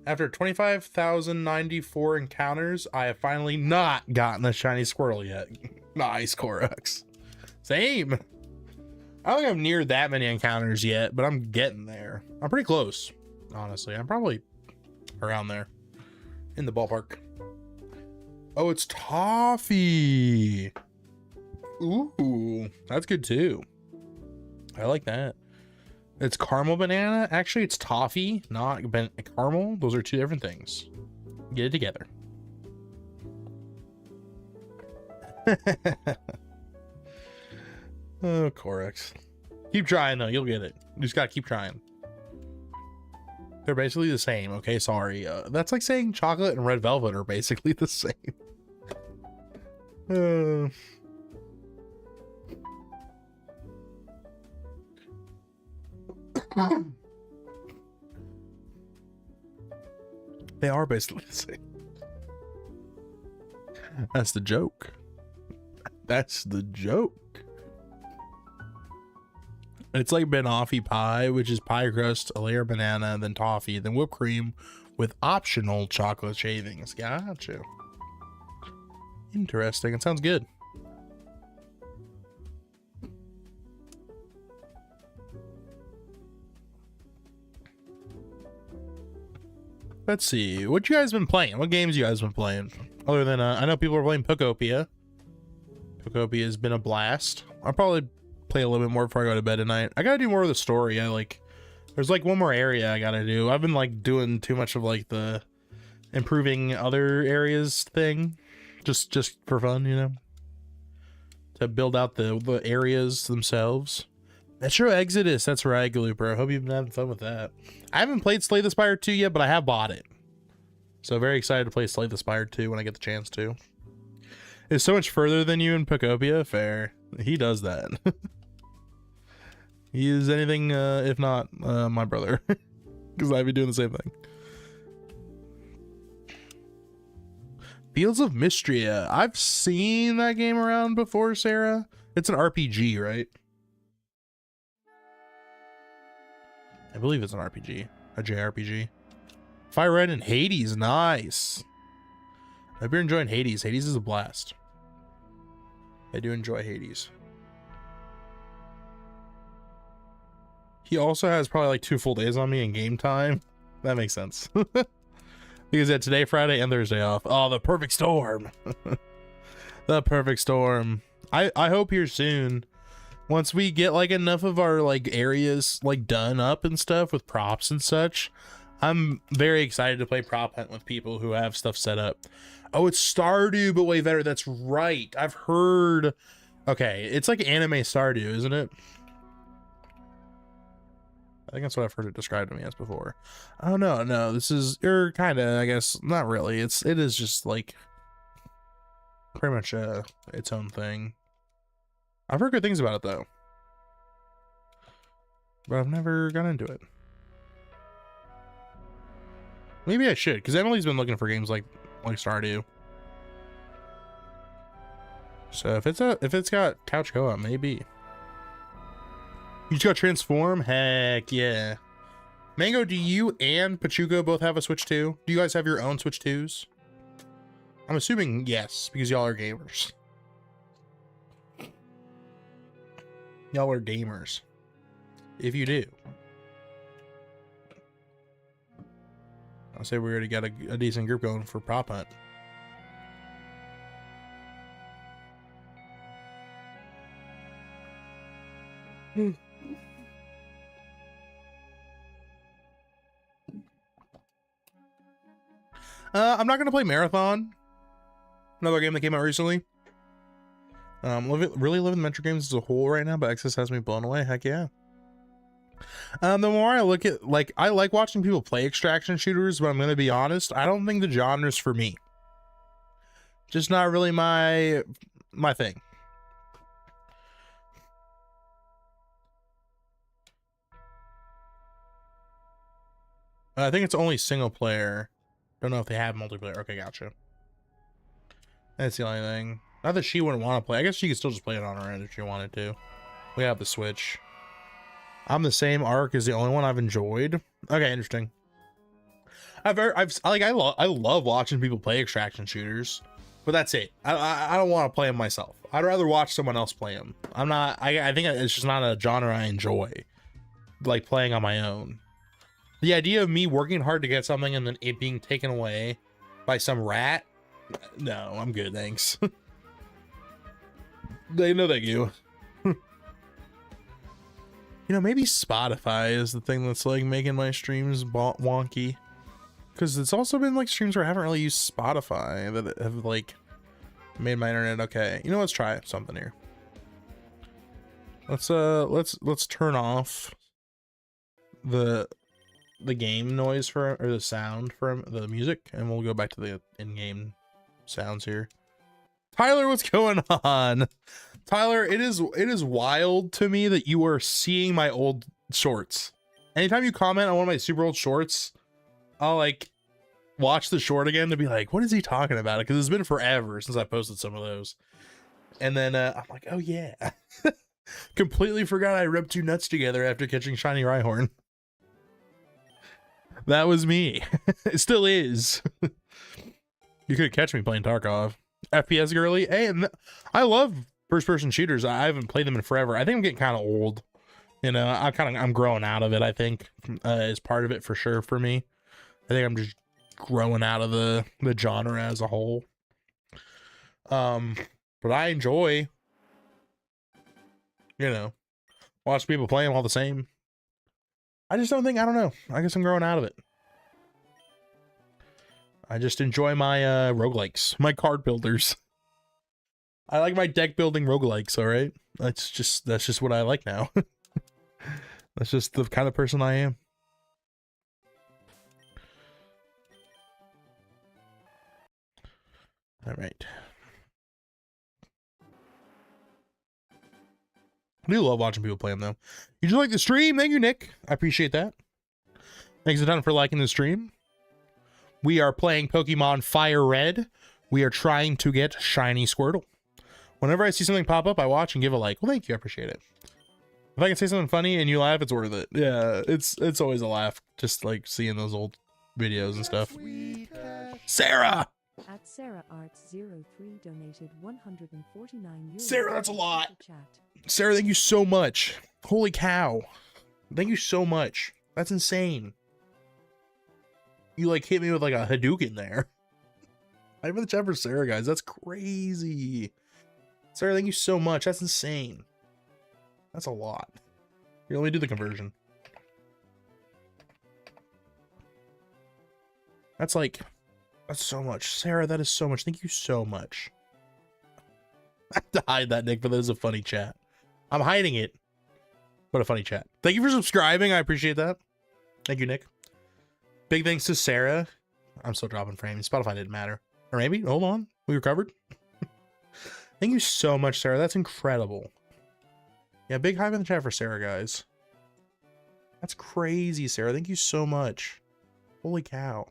S1: After 25,094 encounters, I have finally not gotten a shiny Squirtle yet. Nice, Corax. Same. I don't think I'm near that many encounters yet, but I'm getting there. I'm pretty close, honestly. I'm probably around there in the ballpark. Oh, it's toffee. Ooh, that's good too. I like that. It's caramel banana. Actually, it's toffee, not caramel. Those are two different things. Get it together. Oh, Corax. Keep trying, though. You'll get it. You just gotta keep trying. They're basically the same. Okay, sorry. That's like saying chocolate and red velvet are basically the same. They are basically the same. That's the joke. That's the joke. It's like banoffee pie, which is pie crust, a layer of banana, then toffee, then whipped cream with optional chocolate shavings. Gotcha. Interesting. It sounds good. Let's see. What you guys been playing? What games you guys been playing? Other than, I know people are playing Pokopia. Pokopia has been a blast. I'll probably play a little bit more before I go to bed tonight. I gotta do more of the story. There's like one more area I gotta do. I've been like doing too much of like the improving other areas thing, just for fun, you know, to build out the areas themselves. Metro Exodus, that's right, Galooper. I hope you've been having fun with that. I haven't played Slay the Spire 2 yet, but I have bought it. So very excited to play Slay the Spire 2 when I get the chance to. It's so much further than you in Pokopia. Fair. He does that. He is anything if not my brother. Because I'd be doing the same thing. Fields of Mystria. I've seen that game around before, Sarah. It's an RPG, right? I believe it's an RPG. A JRPG. FireRed and Hades. Nice. I hope you're enjoying Hades. Hades is a blast. I do enjoy Hades. He also has probably like 2 full days on me in game time. That makes sense. Because yeah, today, Friday, and Thursday off. Oh, the perfect storm. The perfect storm. I hope here soon. Once we get like enough of our like areas like done up and stuff with props and such, I'm very excited to play prop hunt with people who have stuff set up. Oh, it's Stardew, but way better. That's right. I've heard. Okay, it's like anime Stardew, isn't it? I think that's what I've heard it described to me as before. Oh no, this is, or kind of, I guess, not really. It is just like pretty much its own thing. I've heard good things about it though, but I've never got into it. Maybe I should, because Emily's been looking for games like Stardew. So if it's got couch co-op, maybe. You just got Transform? Heck yeah. Mango, do you and Pachuco both have a Switch 2? Do you guys have your own Switch 2s? I'm assuming yes, because y'all are gamers. Y'all are gamers. If you do. I'll say we already got a decent group going for prop hunt. I'm not gonna play Marathon. Another game that came out recently. Really living Metro games as a whole right now, but Access has me blown away. Heck yeah. The more I look at, like, I like watching people play extraction shooters, but I'm gonna be honest, I don't think the genre's for me. Just not really my thing. I think it's only single player. Don't know if they have multiplayer. Okay, gotcha. That's the only thing. Not that she wouldn't want to play. I guess she could still just play it on her end if she wanted to. We have the Switch. I'm the same. Arc is the only one I've enjoyed. Okay, interesting. I love watching people play extraction shooters, but that's it. I don't want to play them myself. I'd rather watch someone else play them. I think it's just not a genre I enjoy, like playing on my own. The idea of me working hard to get something and then it being taken away by some rat, no, I'm good, thanks. No, thank you. You know, maybe Spotify is the thing that's like making my streams wonky, because it's also been like streams where I haven't really used Spotify that have like made my internet okay. You know, let's try something here. Let's turn off the game noise or the sound from the music, and we'll go back to the in-game sounds here. Tyler, what's going on? Tyler, it is wild to me that you are seeing my old shorts. Anytime you comment on one of my super old shorts, I'll like watch the short again to be like, what is he talking about? Because it's been forever since I posted some of those. And then I'm like, oh yeah. Completely forgot I rubbed 2 nuts together after catching Shiny Rhyhorn. That was me. It still is. You could catch me playing Tarkov. FPS girly. Hey, and I love first-person shooters. I haven't played them in forever. I think I'm getting kind of old. You know, I'm growing out of it, I think, is part of it for sure for me. I think I'm just growing out of the genre as a whole. But I enjoy, you know, watch people play them all the same. I just don't know. I guess I'm growing out of it. I just enjoy my roguelikes, my card builders. I like my deck building roguelikes, all right? That's just what I like now. That's just the kind of person I am. All right. I do love watching people play them, though. You just like the stream? Thank you, Nick. I appreciate that. Thanks a ton for liking the stream. We are playing Pokemon FireRed. We are trying to get Shiny Squirtle. Whenever I see something pop up, I watch and give a like. Well, thank you. I appreciate it. If I can say something funny and you laugh, it's worth it. Yeah, it's always a laugh, just like seeing those old videos and stuff. Sarah!
S2: At Sarah Arts 03 donated 149 euros.
S1: Sarah, that's a lot. Sarah, thank you so much. Holy cow. Thank you so much. That's insane. You like hit me with like a Hadouken there. I have the chat for Sarah, guys. That's crazy. Sarah, thank you so much. That's insane. That's a lot. Here, let me do the conversion. That's so much. Sarah, that is so much. Thank you so much. I have to hide that, Nick, but that is a funny chat. I'm hiding it. What a funny chat. Thank you for subscribing. I appreciate that. Thank you, Nick. Big thanks to Sarah. I'm still dropping frames. Spotify didn't matter. Or maybe. Hold on. We recovered. Thank you so much, Sarah. That's incredible. Yeah, big hype in the chat for Sarah, guys. That's crazy, Sarah. Thank you so much. Holy cow.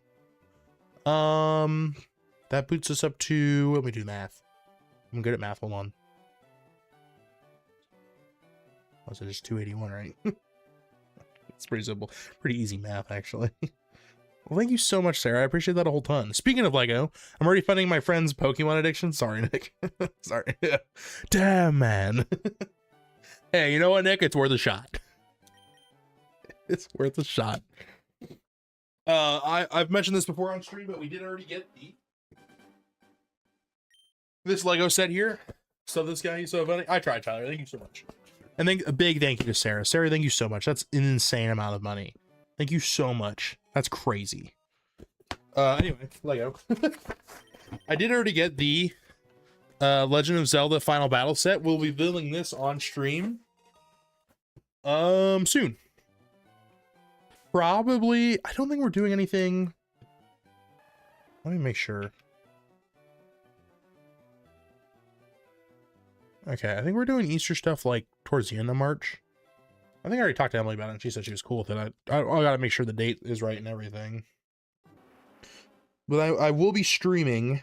S1: That boots us up to, let me do math. I'm good at math. Hold on. Was it just 281, right? It's pretty simple. Pretty easy math, actually. Well, thank you so much, Sarah. I appreciate that a whole ton. Speaking of Lego, I'm already funding my friend's Pokemon addiction. Sorry, Nick. Sorry. Damn, man. Hey, you know what, Nick? It's worth a shot. It's worth a shot. I've mentioned this before on stream, but we did already get this Lego set here. So this guy, he's so funny. I tried, Tyler. Thank you so much. And then a big thank you to Sarah. Sarah, thank you so much. That's an insane amount of money. Thank you so much. That's crazy. Anyway, Lego. I did already get the Legend of Zelda Final Battle set. We'll be building this on stream soon. Probably. I don't think we're doing anything. Let me make sure. Okay, I think we're doing Easter stuff like towards the end of March. I think I already talked to Emily about it and she said she was cool with it. I gotta make sure the date is right and everything. But I will be streaming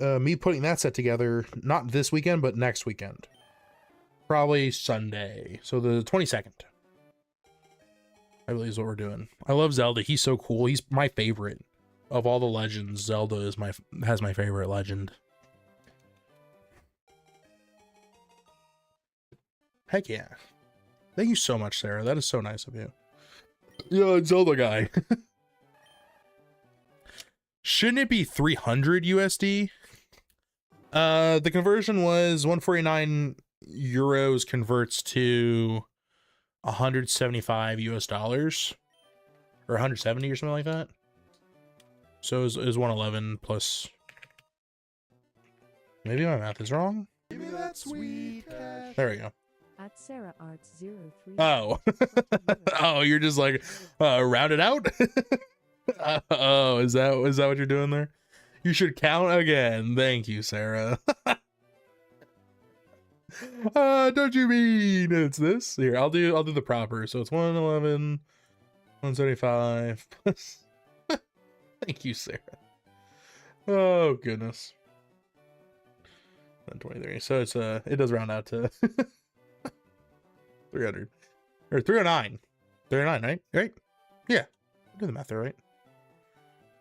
S1: me putting that set together, not this weekend, but next weekend. Probably Sunday. So the 22nd. I believe is what we're doing. I love Zelda. He's so cool. He's my favorite. Of all the legends, Zelda is has my favorite legend. Heck yeah. Thank you so much, Sarah. That is so nice of you. Yeah, Zelda guy. Shouldn't it be 300 USD? The conversion was 149 euros converts to 175 US dollars or 170 or something like that. So it was 111 plus. Maybe my math is wrong. Give me that sweet cash. There we go.
S2: At Sarah Arts 03.
S1: Oh. Oh, you're just like round it out. Oh, is that what you're doing there? You should count again. Thank you, Sarah. Don't you mean it's this? Here, I'll do the proper. So it's 111, 175 plus. Thank you, Sarah. Oh goodness. 123. So it's it does round out to 300 or 309. 309, right? Right? Yeah. Do the math there, right?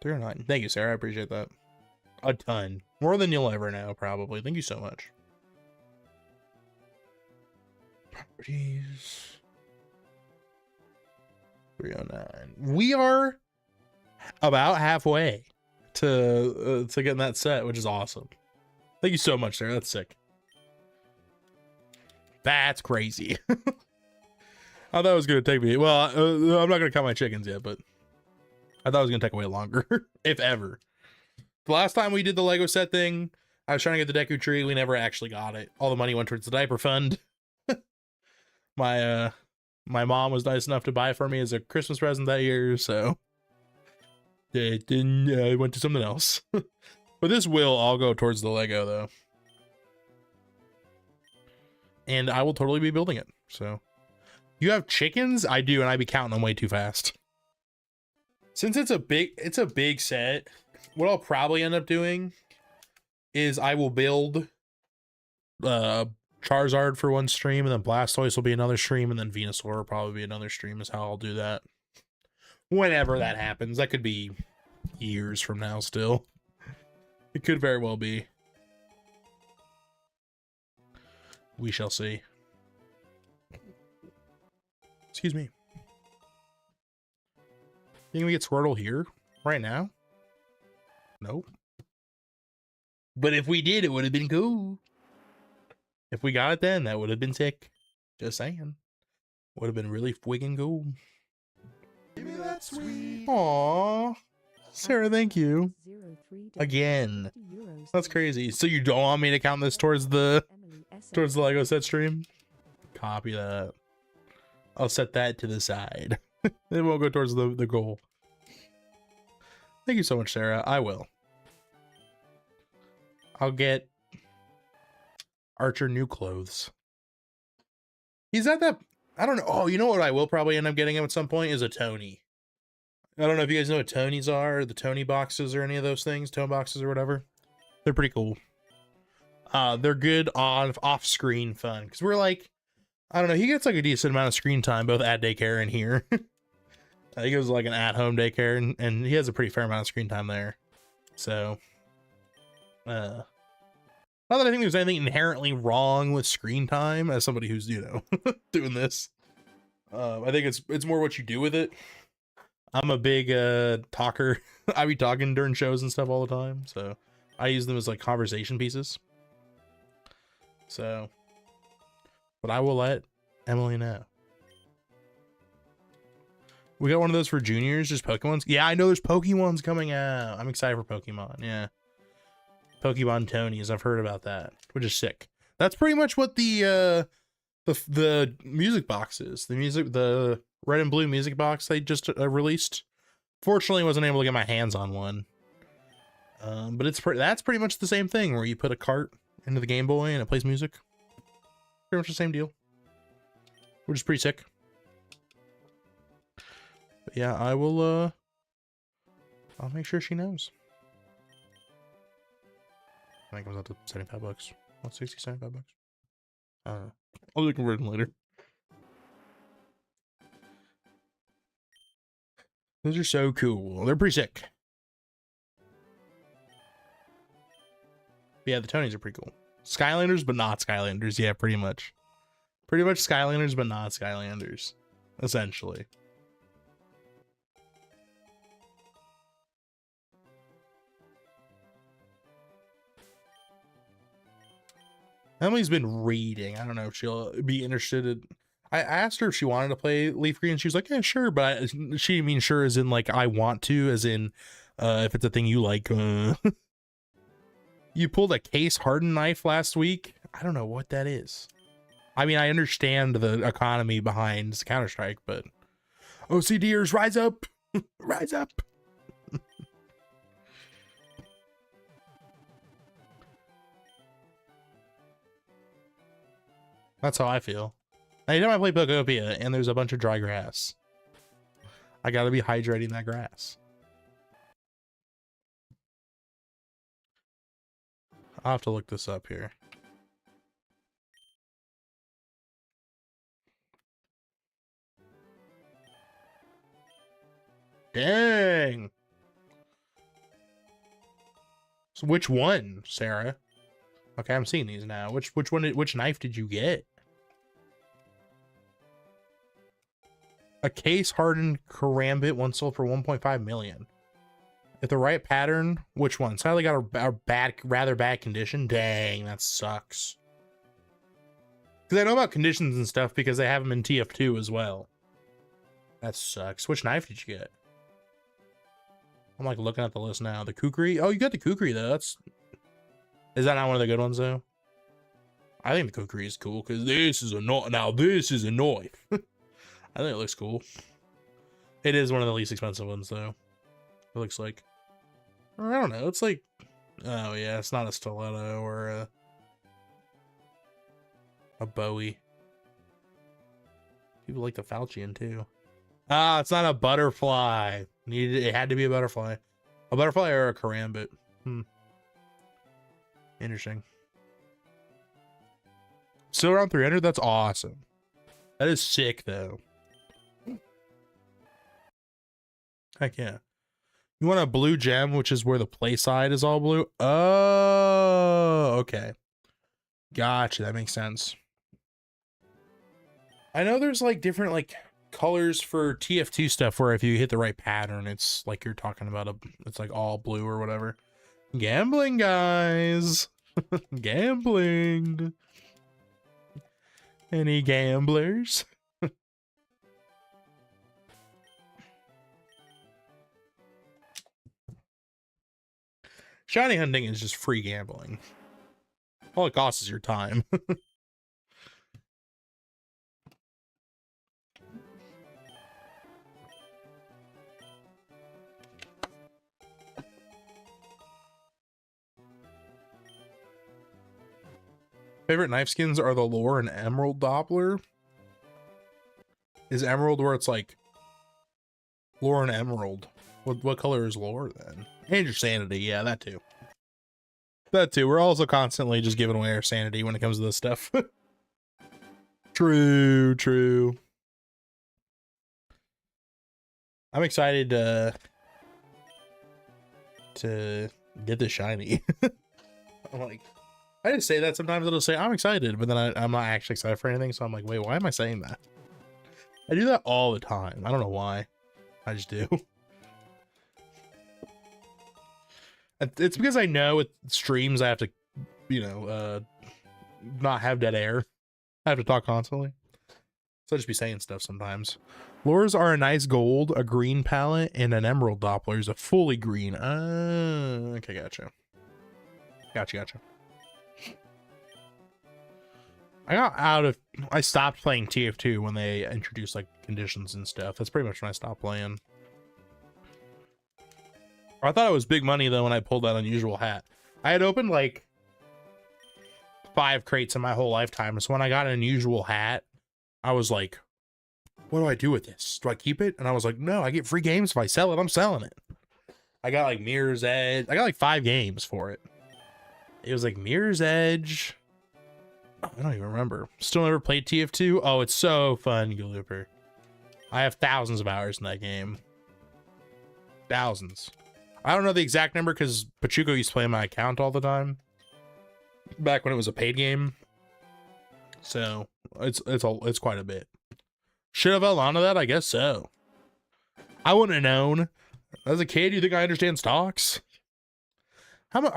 S1: 309. Thank you, Sarah. I appreciate that. A ton. More than you'll ever know, probably. Thank you so much. Properties. 309. We are about halfway to getting that set, which is awesome. Thank you so much, Sarah. That's sick. That's crazy. I thought it was going to take me... Well, I'm not going to count my chickens yet, but I thought it was going to take way longer, if ever. The last time we did the Lego set thing, I was trying to get the Deku Tree. We never actually got it. All the money went towards the diaper fund. My mom was nice enough to buy it for me as a Christmas present that year, so it didn't. It went to something else. But But this will all go towards the Lego, though. And I will totally be building it. So, you have chickens? I do, and I be counting them way too fast. Since it's a big set, what I'll probably end up doing is I will build Charizard for one stream, and then Blastoise will be another stream, and then Venusaur will probably be another stream is how I'll do that. Whenever that happens. That could be years from now still. It could very well be. We shall see. Excuse me. Think we get Squirtle here right now? Nope. But if we did, it would have been cool. If we got it then, that would have been sick. Just saying. Would have been really friggin' cool.
S3: Give me that sweet.
S1: Aww. Sarah, thank you. Again. That's crazy. So you don't want me to count this towards the Lego set stream? Copy that. I'll set that to the side. It won't go towards the goal. Thank you so much, Sarah. I will. I'll get Archer new clothes. He's not that... I don't know. Oh, you know what I will probably end up getting him at some point is a Tony. I don't know if you guys know what Tonys are, or the Tony boxes or any of those things, tone boxes or whatever. They're pretty cool. They're good on off-screen fun because we're like, I don't know, he gets like a decent amount of screen time both at daycare and here. He goes like an at-home daycare, and he has a pretty fair amount of screen time there. So, not that I think there's anything inherently wrong with screen time as somebody who's, you know, doing this. I think it's more what you do with it. I'm a big talker. I be talking during shows and stuff all the time, so I use them as like conversation pieces. So, but I will let Emily know. We got one of those for juniors, just Pokemons. Yeah, I know there's Pokemons coming out. I'm excited for Pokemon. Yeah, Pokemon Tonys. I've heard about that, which is sick. That's pretty much what the music box is. The red and blue music box they just released. Fortunately, wasn't able to get my hands on one. But that's pretty much the same thing where you put a cart into the Game Boy and it plays music. Pretty much the same deal, which is pretty sick. But yeah, I will. I'll make sure she knows. I think it comes out to 75 bucks. What, 60, 75 bucks? I'll do a conversion later. Those are so cool. They're pretty sick. But yeah, the Tonys are pretty cool. Skylanders, but not Skylanders. Yeah, pretty much. Pretty much Skylanders, but not Skylanders. Essentially. Emily's been reading. I don't know if she'll be interested in... I asked her if she wanted to play Leaf Green. She was like, yeah, sure. But she means sure as in like, I want to, as in if it's a thing you like. You pulled a case hardened knife last week. I don't know what that is. I mean, I understand the economy behind Counter-Strike, but OCDers, rise up. Rise up. That's how I feel. Anytime I play Pokopia and there's a bunch of dry grass, I gotta be hydrating that grass. I'll have to look this up here. Dang. So which one, Sarah? Okay, I'm seeing these now. Which knife did you get? A case hardened Karambit, one sold for 1.5 million. If the right pattern, which one? Sadly got a rather bad condition. Dang, that sucks. Because I know about conditions and stuff because they have them in TF2 as well. That sucks. Which knife did you get? I'm like looking at the list now. The Kukri? Oh, you got the Kukri though. Is that not one of the good ones though? I think the Kukri is cool because this is a knife. Now this is a knife. I think it looks cool. It is one of the least expensive ones though. It looks like. I don't know. It's like Oh yeah, it's not a stiletto or a Bowie. People like the Falchion too. Ah, it's not a butterfly. It had to be a butterfly. A butterfly or a karambit. Interesting. Still around 300? That's awesome. That is sick though. Heck yeah. You want a blue gem, which is where the play side is all blue? Oh, okay. Gotcha. That makes sense. I know there's like different like colors for TF2 stuff where if you hit the right pattern, it's like you're talking about it's like all blue or whatever. Gambling, guys. Gambling. Any gamblers? Shiny hunting is just free gambling. All it costs is your time. Favorite knife skins are the lore and emerald Doppler. Is emerald where it's like lore and emerald? What color is lore then? And your sanity, yeah, that too. That too. We're also constantly just giving away our sanity when it comes to this stuff. True, true. I'm excited to get this shiny. I'm like, I just say that sometimes it'll say I'm excited, but then I'm not actually excited for anything. So I'm like, wait, why am I saying that? I do that all the time. I don't know why. I just do. It's because I know with streams I have to, you know, not have dead air. I have to talk constantly. So I just be saying stuff sometimes. Lures are a nice gold, a green palette, and an emerald Doppler is a fully green. Okay, gotcha. Gotcha. I stopped playing TF2 when they introduced like conditions and stuff. That's pretty much when I stopped playing. I thought it was big money though when I pulled that unusual hat. I had opened like 5 crates in my whole lifetime. So when I got an unusual hat, I was like, what do I do with this? Do I keep it? And I was like, no, I get free games. If I sell it, I'm selling it. I got like Mirror's Edge. I got like 5 games for it. It was like Mirror's Edge. I don't even remember. Still never played TF2. Oh, it's so fun, Galooper. I have thousands of hours in that game. Thousands. I don't know the exact number because Pachuco used to play on my account all the time. Back when it was a paid game. So it's quite a bit. Should have held on to that? I guess so. I wouldn't have known. As a kid, you think I understand stocks? How much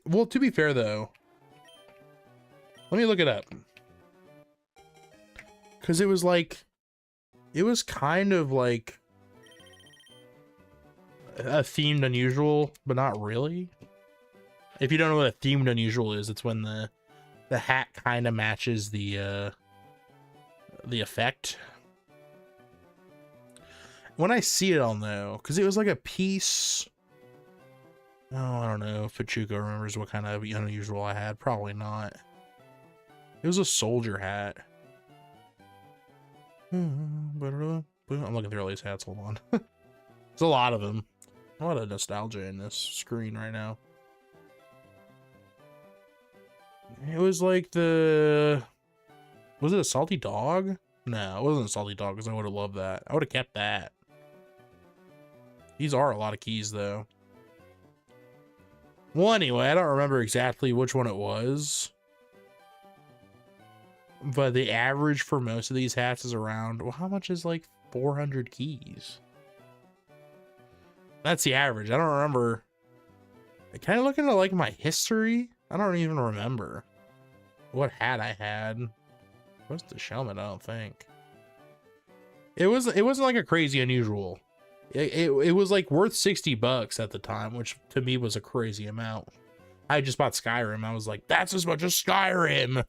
S1: well, to be fair though, let me look it up. Because it was kind of like a themed unusual, but not really. If you don't know what a themed unusual is, it's when the hat kind of matches the effect. When I see it, I'll know, because it was like a piece. Oh, I don't know if Pachuco remembers what kind of unusual I had. Probably not. It was a soldier hat. I'm looking through all these hats. Hold on. There's a lot of them. A lot of nostalgia in this screen right now. It was like was it a salty dog? No, it wasn't a salty dog because I would have loved that. I would have kept that. These are a lot of keys though. Well, anyway, I don't remember exactly which one it was. But the average for most of these hats is around, well, how much is like 400 keys? That's the average. I don't remember. Kind of looking at like my history. I don't even remember what hat I had. What's the Shellman? I don't think. It wasn't like a crazy unusual. It was like worth $60 at the time, which to me was a crazy amount. I just bought Skyrim. I was like, that's as much as Skyrim.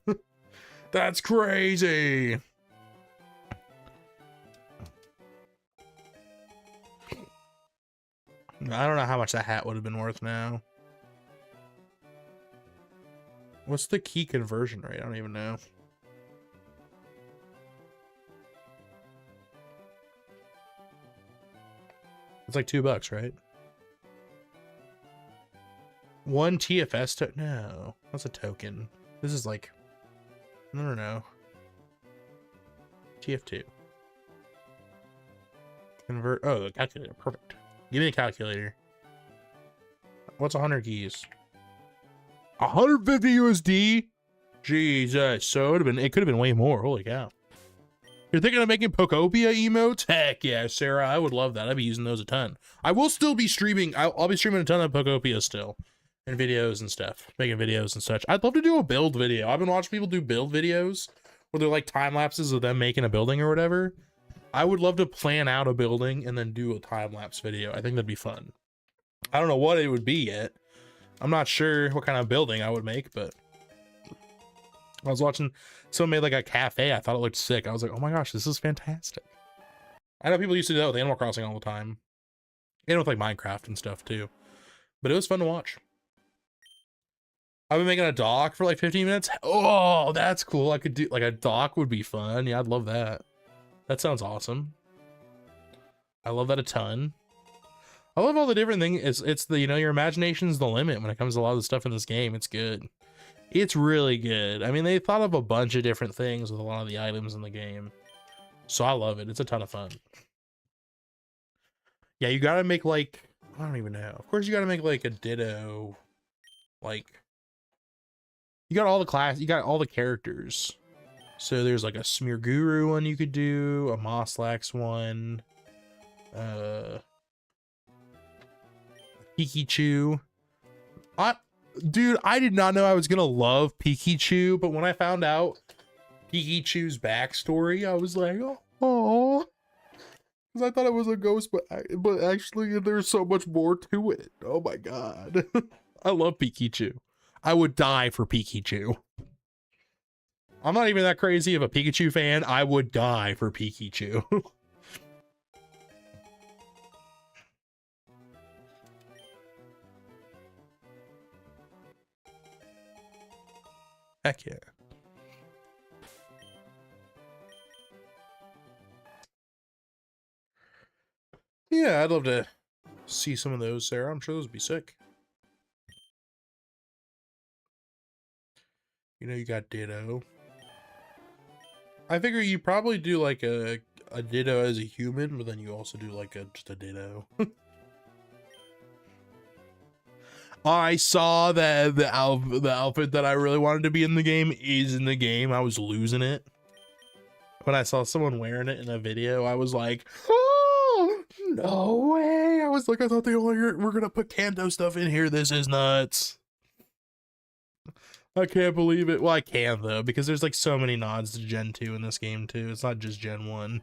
S1: That's crazy. I don't know how much that hat would have been worth now. What's the key conversion rate? I don't even know. It's like $2, right? One TFS token? No, that's a token. This is like, no. TF2. Convert. Oh, the calculator. Perfect. Give me the calculator. What's 100 keys? 150 USD? Jesus. So it could have been way more. Holy cow. You're thinking of making Pokopia emotes? Heck yeah, Sarah. I would love that. I'd be using those a ton. I will still be streaming. I'll be streaming a ton of Pokopia still. And videos and stuff. Making videos and such. I'd love to do a build video. I've been watching people do build videos where they're like time lapses of them making a building or whatever. I would love to plan out a building and then do a time lapse video. I think that'd be fun. I don't know what it would be yet. I'm not sure what kind of building I would make, but I was watching someone made like a cafe. I thought it looked sick. I was like, oh my gosh, this is fantastic. I know people used to do that with Animal Crossing all the time. And with like Minecraft and stuff too. But it was fun to watch. I've been making a dock for like 15 minutes. Oh, that's cool. I could do like a dock would be fun. Yeah, I'd love that. That sounds awesome. I love that a ton. I love all the different things. It's the, you know, your imagination's the limit when it comes to a lot of the stuff in this game. It's good. It's really good. I mean, they thought of a bunch of different things with a lot of the items in the game. So I love it. It's a ton of fun. Yeah, you gotta make like, I don't even know. Of course you gotta make like a Ditto. Like, you got all the class, you got all the characters. So there's like a Smearguru one you could do, a Moslax one, Pikachu. Dude, I did not know I was gonna love Pikachu, but when I found out Pikachu's backstory, I was like, oh, because I thought it was a ghost, but actually there's so much more to it. Oh my god. I love Pikachu. I would die for Pikachu. I'm not even that crazy of a Pikachu fan. I would die for Pikachu. Heck yeah. Yeah, I'd love to see some of those, Sarah. I'm sure those would be sick. You know, you got Ditto. I figure you probably do like a Ditto as a human, but then you also do like just a Ditto. I saw that the outfit that I really wanted to be in the game is in the game. I was losing it. When I saw someone wearing it in a video, I was like, oh, no way. I was like, I thought we're going to put Kanto stuff in here. This is nuts. I can't believe it. Well, I can though, because there's like so many nods to Gen 2 in this game too. It's not just Gen 1.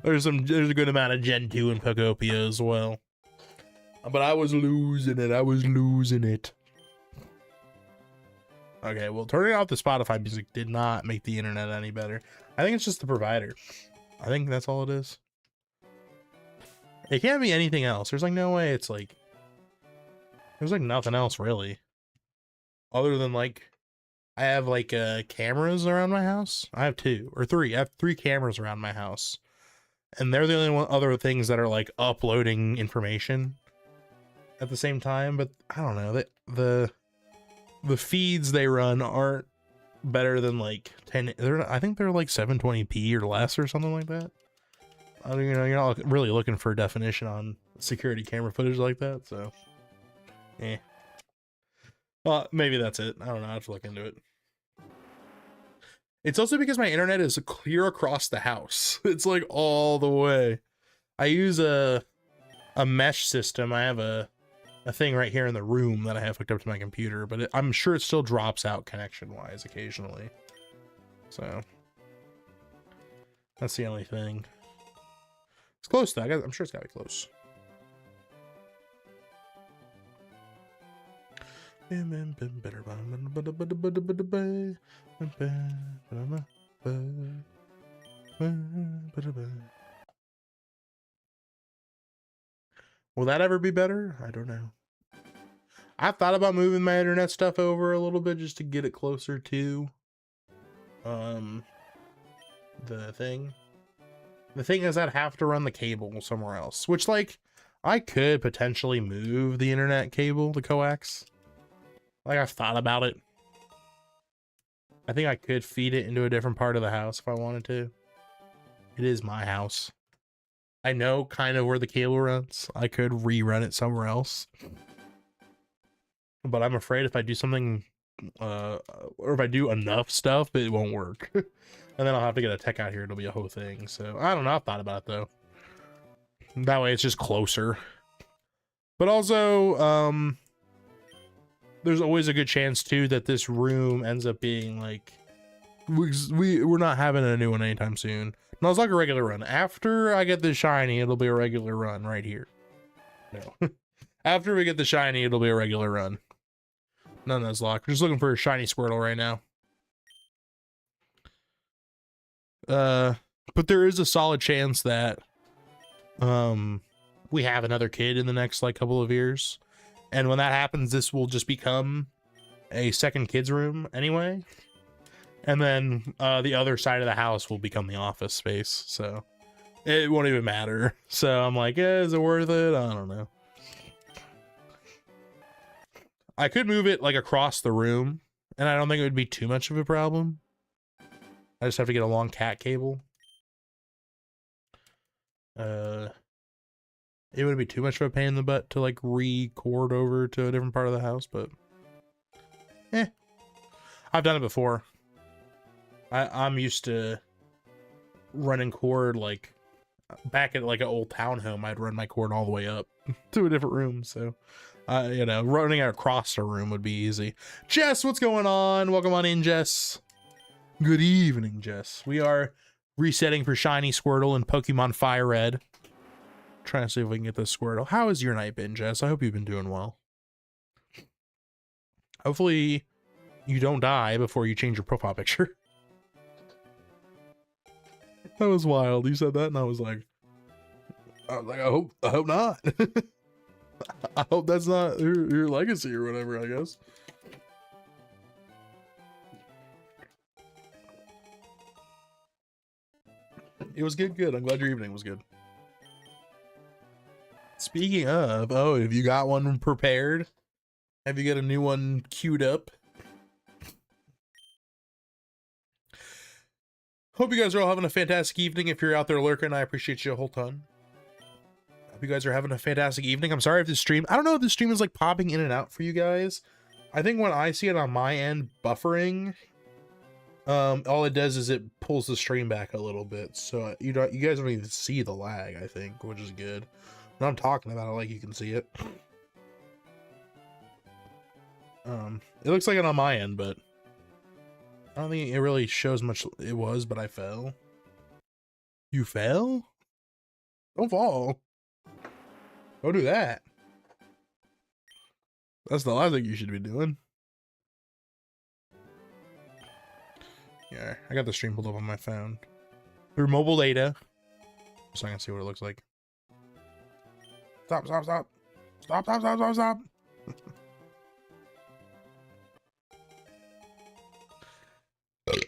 S1: There's a good amount of Gen 2 in Pokopia as well. But I was losing it. Okay, well, turning off the Spotify music did not make the internet any better. I think it's just the provider. I think that's all it is. It can't be anything else. There's like no way it's like... There's like nothing else really. Other than like... I have like cameras around my house. I have 2 or 3. I have 3 cameras around my house. And they're the only other things that are like uploading information at the same time. But I don't know, the feeds they run aren't better than like 10. I think they're like 720p or less or something like that. I don't, you know, you're not really looking for a definition on security camera footage like that, so well, maybe that's it. I don't know. I have to look into it. It's also because my internet is clear across the house. It's like all the way. I use a mesh system. I have a thing right here in the room that I have hooked up to my computer, but I'm sure it still drops out connection wise occasionally. So that's the only thing. It's close though. I'm sure it's gotta be close. Will that ever be better? I don't know. I thought about moving my internet stuff over a little bit just to get it closer to the thing. The thing is I'd have to run the cable somewhere else, which like I could potentially move the internet cable, the coax. Like I've thought about it. I think I could feed it into a different part of the house if I wanted to. It is my house. I know kind of where the cable runs. I could rerun it somewhere else. But I'm afraid if I do something, or if I do enough stuff, it won't work. And then I'll have to get a tech out here. It'll be a whole thing. So I don't know. I've thought about it though. That way it's just closer. But also, there's always a good chance too that this room ends up being like, we're not having a new one anytime soon. No, it's like a regular run. After I get the shiny, it'll be a regular run right here. No. After we get the shiny, it'll be a regular run. None of that's locked. We're just looking for a shiny Squirtle right now. But there is a solid chance that we have another kid in the next like couple of years. And when that happens, this will just become a second kid's room anyway. And then the other side of the house will become the office space. So it won't even matter. So I'm like, yeah, is it worth it? I don't know. I could move it like across the room, and I don't think it would be too much of a problem. I just have to get a long cat cable. It wouldn't be too much of a pain in the butt to like re-cord over to a different part of the house, but I've done it before. I'm used to running cord like back at like an old townhome. I'd run my cord all the way up to a different room, so you know, running across a room would be easy. Jess, what's going on? Welcome on in, Jess. Good evening, Jess. We are resetting for shiny Squirtle and Pokemon FireRed. Trying to see if we can get this Squirtle. How has your night been, Jess? I hope you've been doing well. Hopefully you don't die before you change your profile picture. That was wild. You said that and I was like, I hope not. I hope that's not your legacy or whatever, I guess. It was good. I'm glad your evening was good. Speaking of, oh, have you got one prepared? Have you got a new one queued up? Hope you guys are all having a fantastic evening. If you're out there lurking, I appreciate you a whole ton. Hope you guys are having a fantastic evening. I'm sorry if this stream, I don't know if this stream is like popping in and out for you guys. I think when I see it on my end buffering, all it does is it pulls the stream back a little bit. So you guys don't even see the lag, I think, which is good. When I'm talking about it, like you can see it. It looks like it on my end, but I don't think it really shows much. It was, but I fell. You fell? Don't fall. Don't do that. That's the last thing you should be doing. Yeah, I got the stream pulled up on my phone through mobile data, so I can see what it looks like. Stop.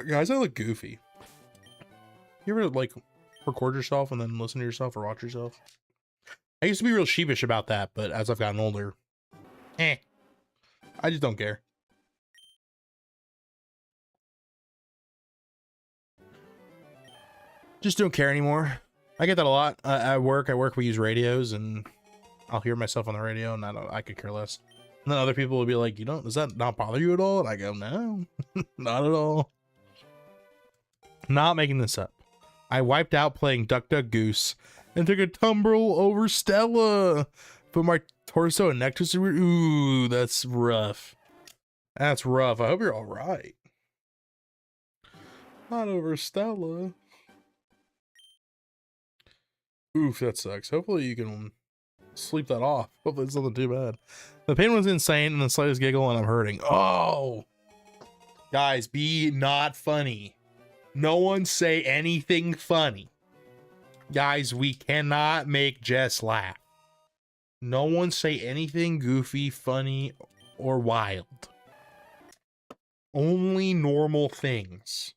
S1: Guys, I look goofy. You ever like record yourself and then listen to yourself or watch yourself? I used to be real sheepish about that, but as I've gotten older, I just don't care. Just don't care anymore. I get that a lot. At work, we use radios, and I'll hear myself on the radio, and I could care less. And then other people will be like, does that not bother you at all? And I go, no, not at all. Not making this up. I wiped out playing Duck Duck Goose and took a tumble over Stella. Put my torso and neck to ooh, that's rough. That's rough. I hope you're all right. Not over Stella. Oof, that sucks. Hopefully you can sleep that off. Hopefully it's nothing too bad. The pain was insane and the slightest giggle and I'm hurting. Oh! Guys, be not funny. No one say anything funny. Guys, we cannot make Jess laugh. No one say anything goofy, funny, or wild. Only normal things.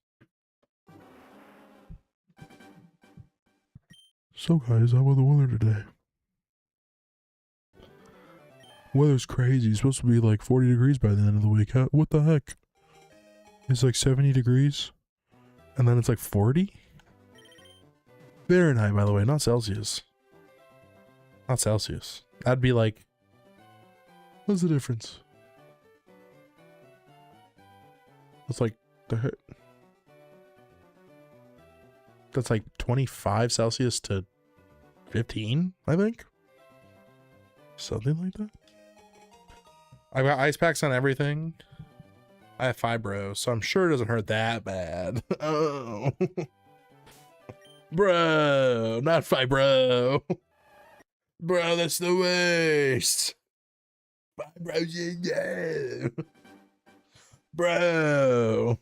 S1: So guys, how about the weather today? Weather's crazy. It's supposed to be like 40 degrees by the end of the week. What the heck? It's like 70 degrees. And then it's like 40? Fahrenheit, by the way, not Celsius. Not Celsius. That'd be like... What's the difference? It's like... That's like 25 Celsius to 15, I think? Something like that. I've got ice packs on everything. I have fibro, so I'm sure it doesn't hurt that bad. Oh. Bro, not fibro. Bro, that's the worst. Fibro's yeah. Bro.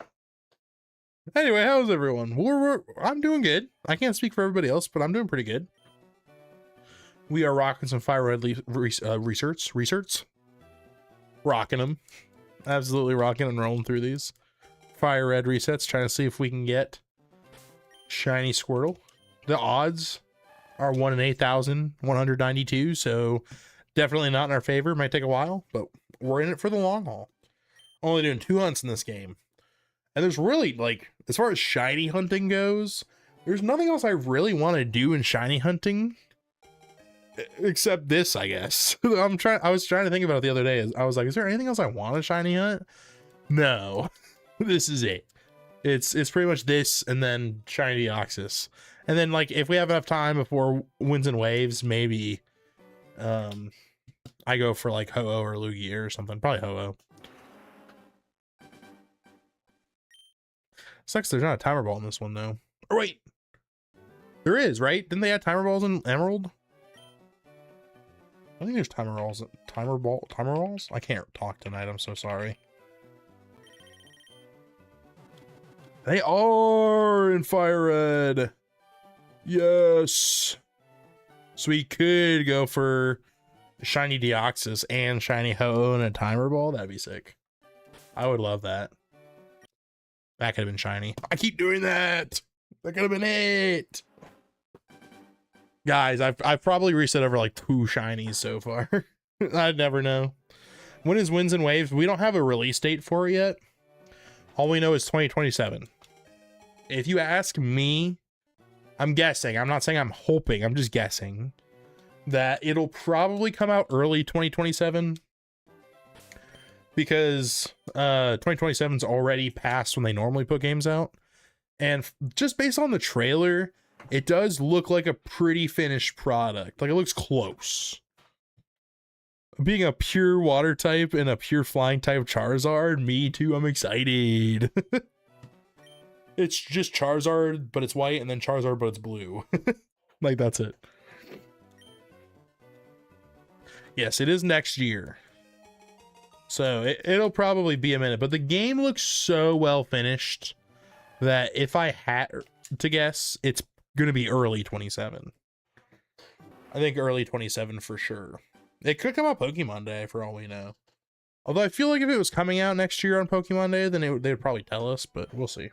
S1: Anyway, how's everyone? I'm doing good. I can't speak for everybody else, but I'm doing pretty good. We are rocking some FireRed research. Rocking them. Absolutely rocking and rolling through these FireRed resets, trying to see if we can get shiny Squirtle. The odds are 1 in 8,192, so definitely not in our favor. Might take a while, but we're in it for the long haul. Only doing 2 hunts in this game. And there's really, like, as far as shiny hunting goes, there's nothing else I really want to do in shiny hunting except this, I guess. I was trying to think about it the other day. I was like, is there anything else I want to shiny hunt? No. This is it. It's pretty much this and then shiny Deoxys. And then, like, if we have enough time before Winds and Waves, maybe I go for like Ho-Oh or Lugia or something. Probably Ho-Oh. Sucks there's not a timer ball in this one though. Or wait, there is, right? Didn't they add timer balls in Emerald? I think there's timer balls. Timer balls? I can't talk tonight. I'm so sorry. They are in FireRed. Yes. So we could go for shiny Deoxys and shiny Ho-Oh and a timer ball. That'd be sick. I would love that. That could have been shiny. I keep doing that. That could have been it. Guys, I've probably reset over like 2 shinies so far. I'd never know. When is Winds and Waves? We don't have a release date for it yet. All we know is 2027. If you ask me, I'm guessing. I'm not saying I'm hoping. I'm just guessing that it'll probably come out early 2027. Because 2027 is already past when they normally put games out. And just based on the trailer, it does look like a pretty finished product. Like, it looks close. Being a pure water type and a pure flying type Charizard, me too, I'm excited. It's just Charizard, but it's white, and then Charizard, but it's blue. Like, that's it. Yes, it is next year. So it'll probably be a minute, but the game looks so well finished that if I had to guess, it's going to be early 27. I think early 27 for sure. It could come out Pokemon Day for all we know. Although I feel like if it was coming out next year on Pokemon Day, then they would probably tell us, but we'll see.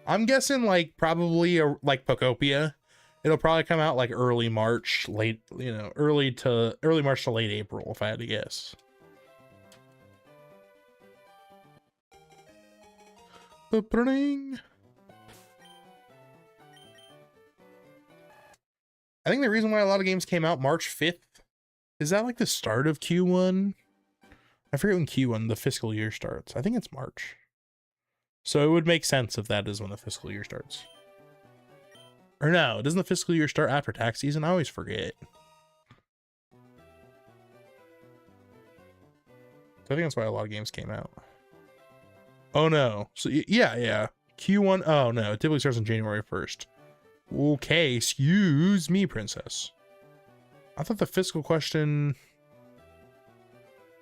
S1: I'm guessing like probably like Pokopia. It'll probably come out like early March, late, you know, early March to late April, if I had to guess. I think the reason why a lot of games came out March 5th, is that like the start of Q1? I forget when Q1, the fiscal year starts. I think it's March. So it would make sense if that is when the fiscal year starts. Or no, doesn't the fiscal year start after tax season? I always forget. So I think that's why a lot of games came out. Oh no. So yeah. Q1. Oh no, it typically starts on January 1st. Okay, excuse me, princess. I thought the fiscal question...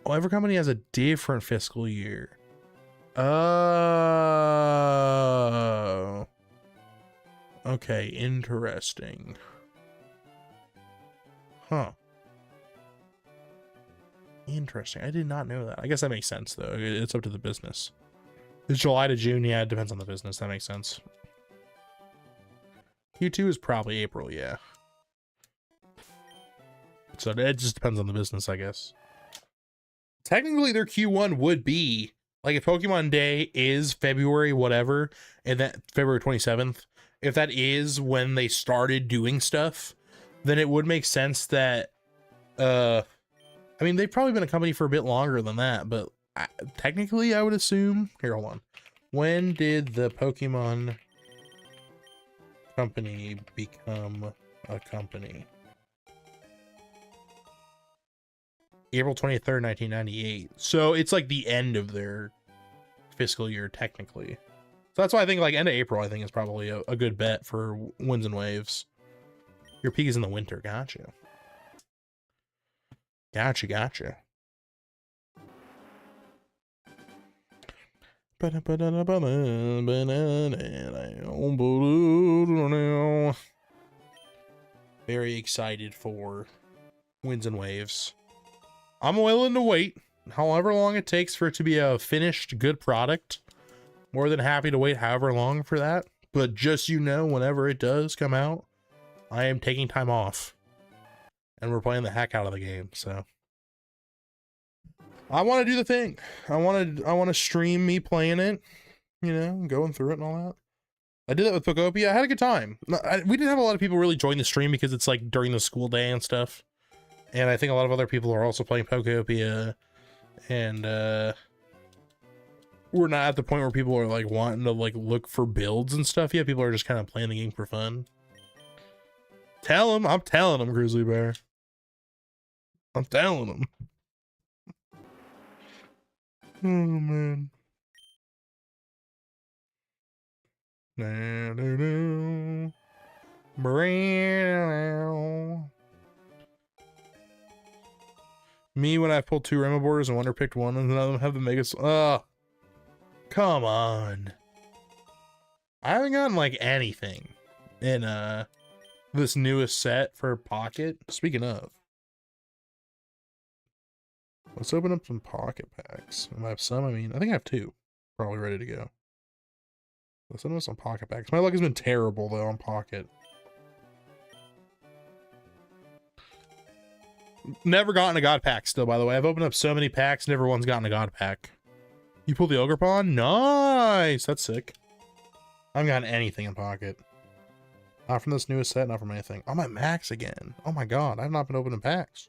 S1: Oh, every company has a different fiscal year. Oh. Okay, interesting. Huh. Interesting. I did not know that. I guess that makes sense, though. It's up to the business. It's July to June. Yeah, it depends on the business. That makes sense. Q2 is probably April, yeah. So it just depends on the business, I guess. Technically, their Q1 would be, like, if Pokemon Day is February whatever, and that February 27th, if that is when they started doing stuff, then it would make sense that, I mean, they've probably been a company for a bit longer than that, but technically, I would assume, here, hold on. When did the Pokemon company become a company? April 23rd, 1998. So it's like the end of their fiscal year, technically. So that's why I think like end of April, I think is probably a good bet for Winds and Waves. Your peak is in the winter. Gotcha. Gotcha. Very excited for Winds and Waves. I'm willing to wait however long it takes for it to be a finished good product. More than happy to wait however long for that. But just so you know, whenever it does come out, I am taking time off. And we're playing the heck out of the game, so I want to do the thing. I want to stream me playing it, you know, going through it and all that. I did that with Pokopia. I had a good time. We didn't have a lot of people really join the stream because it's like during the school day and stuff. And I think a lot of other people are also playing Pokopia, and we're not at the point where people are like wanting to like look for builds and stuff yet. People are just kind of playing the game for fun. I'm telling them, Grizzly Bear. I'm telling them. Oh man. Me when I pulled 2 Rainbow Borders and Wonder picked one and none of them have the Mega. Come on. I haven't gotten like anything in this newest set for Pocket. Speaking of, let's open up some Pocket packs. I have some. I mean, I think I have 2 probably ready to go. Let's open up some Pocket packs. My luck has been terrible though on Pocket. Never gotten a God pack still, by the way. I've opened up so many packs, never once gotten a God pack. You pulled the Ogrepon? Nice! That's sick. I haven't gotten anything in Pocket. Not from this newest set, not from anything. Oh, my max again. Oh my god, I've not been opening packs.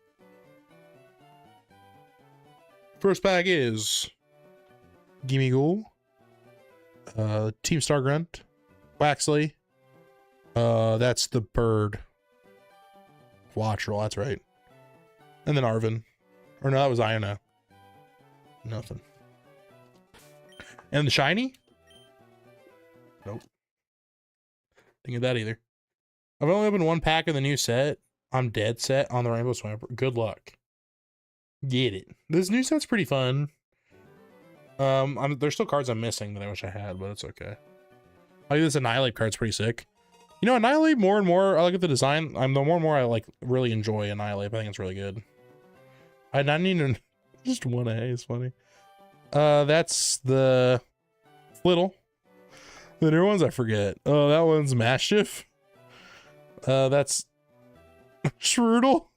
S1: First pack is Gimme Ghoul, Team Star Grunt, Waxley. That's the bird. Watchroll, that's right. And then Arvin. Or no, that was Iono. Nothing. And the shiny? Nope. Didn't get that either. I've only opened 1 pack of the new set. I'm dead set on the Rainbow Swamper. Good luck. Get it. This new set's pretty fun. There's still cards I'm missing that I wish I had, but it's okay. I think this Annihilate card's pretty sick. You know, Annihilate more and more, I look at the design. The more and more I like really enjoy Annihilate. I think it's really good. I need just 1A is funny. That's the Flittle. The new ones I forget. Oh, that one's Mastiff. That's Squritle.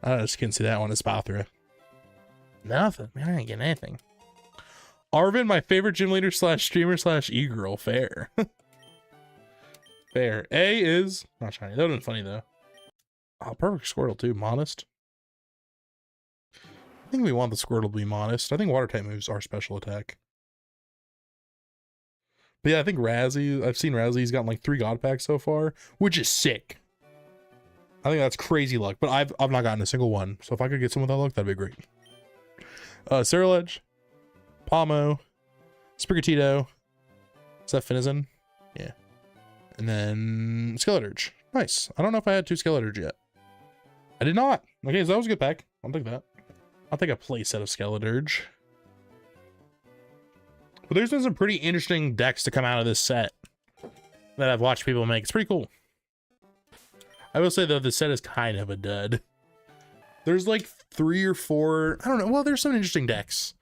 S1: I just couldn't see that one. It's Balthra. Nothing. Man, I ain't getting anything. Arvin, my favorite gym leader / streamer / e-girl. Fair. Fair. A is not shiny. That would have been funny though. Oh, perfect Squirtle too. Modest. I think we want the Squirtle to be modest. I think water type moves are special attack. But yeah, I think Razzie, I've seen Razzie, he's gotten like 3 God packs so far, which is sick. I think that's crazy luck, but I've not gotten a single one. So if I could get some with that luck, that'd be great. Ceriledge, Palmo, Sprigatito. Is that Finizen? Yeah. And then Skeleturge. Nice. I don't know if I had 2 Skeleturge yet. I did not. Okay, so that was a good pack. I'll take that. I'll take a play set of Skeleturge. But there's been some pretty interesting decks to come out of this set that I've watched people make. It's pretty cool. I will say though, the set is kind of a dud. There's like 3 or 4. I don't know. Well, there's some interesting decks.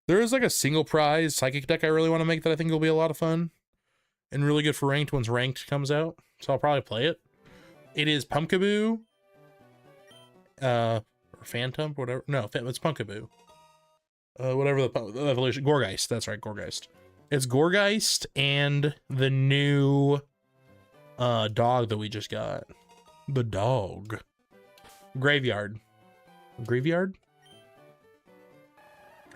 S1: There is like a single prize psychic deck I really want to make that I think will be a lot of fun and really good for ranked once ranked comes out. So I'll probably play it. It is Pumpkaboo, or Phantom, whatever. No, it's Pumpkaboo. Whatever the evolution. Gorgeist. That's right, Gorgeist. It's Gorgeist and the new dog that we just got. The dog. Graveyard.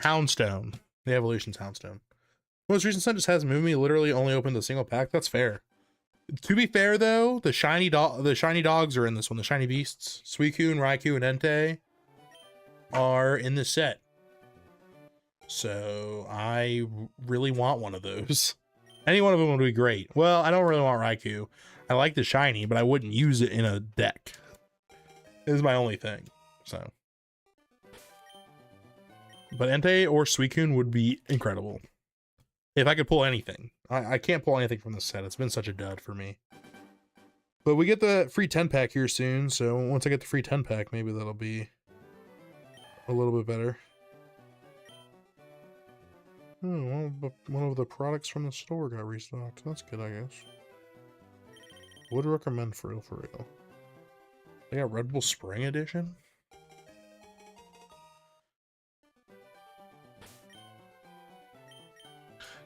S1: Houndstone. The evolution's Houndstone. Most recent set just has Moomy literally only opened a single pack. That's fair. To be fair though, the shiny dogs are in this one. The shiny beasts, Suicune, Raikou, and Entei are in this set. So I really want one of those. Any one of them would be great. Well, I don't really want Raikou. I like the shiny, but I wouldn't use it in a deck. This is my only thing. So, but Entei or Suicune would be incredible if I could pull anything. I can't pull anything from this set. It's been such a dud for me. But we get the free 10 pack here soon, so once I get the free 10 pack, maybe that'll be a little bit better. Oh, one of the products from the store got restocked. That's good, I guess. Would recommend for real. They got Red Bull Spring Edition.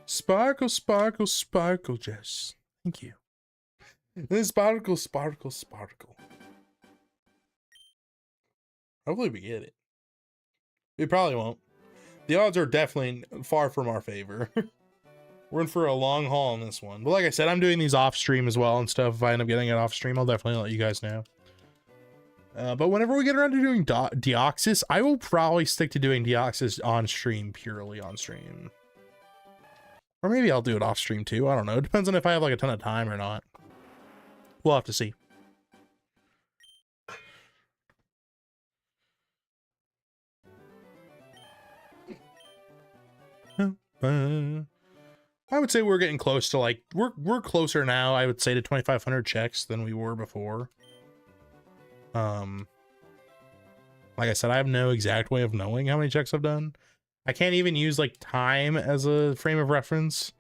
S1: Sparkle, sparkle, sparkle, Jess. Thank you. Then sparkle, sparkle, sparkle. Hopefully we get it. We probably won't. The odds are definitely far from our favor. We're in for a long haul on this one. But like I said, I'm doing these off stream as well and stuff. If I end up getting it off stream, I'll definitely let you guys know. But whenever we get around to doing Deoxys, I will probably stick to doing Deoxys on stream, purely on stream. Or maybe I'll do it off stream too. I don't know. It depends on if I have like a ton of time or not. We'll have to see. I would say we're getting close to like, we're closer now, I would say, to 2,500 checks than we were before. Like I said, I have no exact way of knowing how many checks I've done. I can't even use like time as a frame of reference.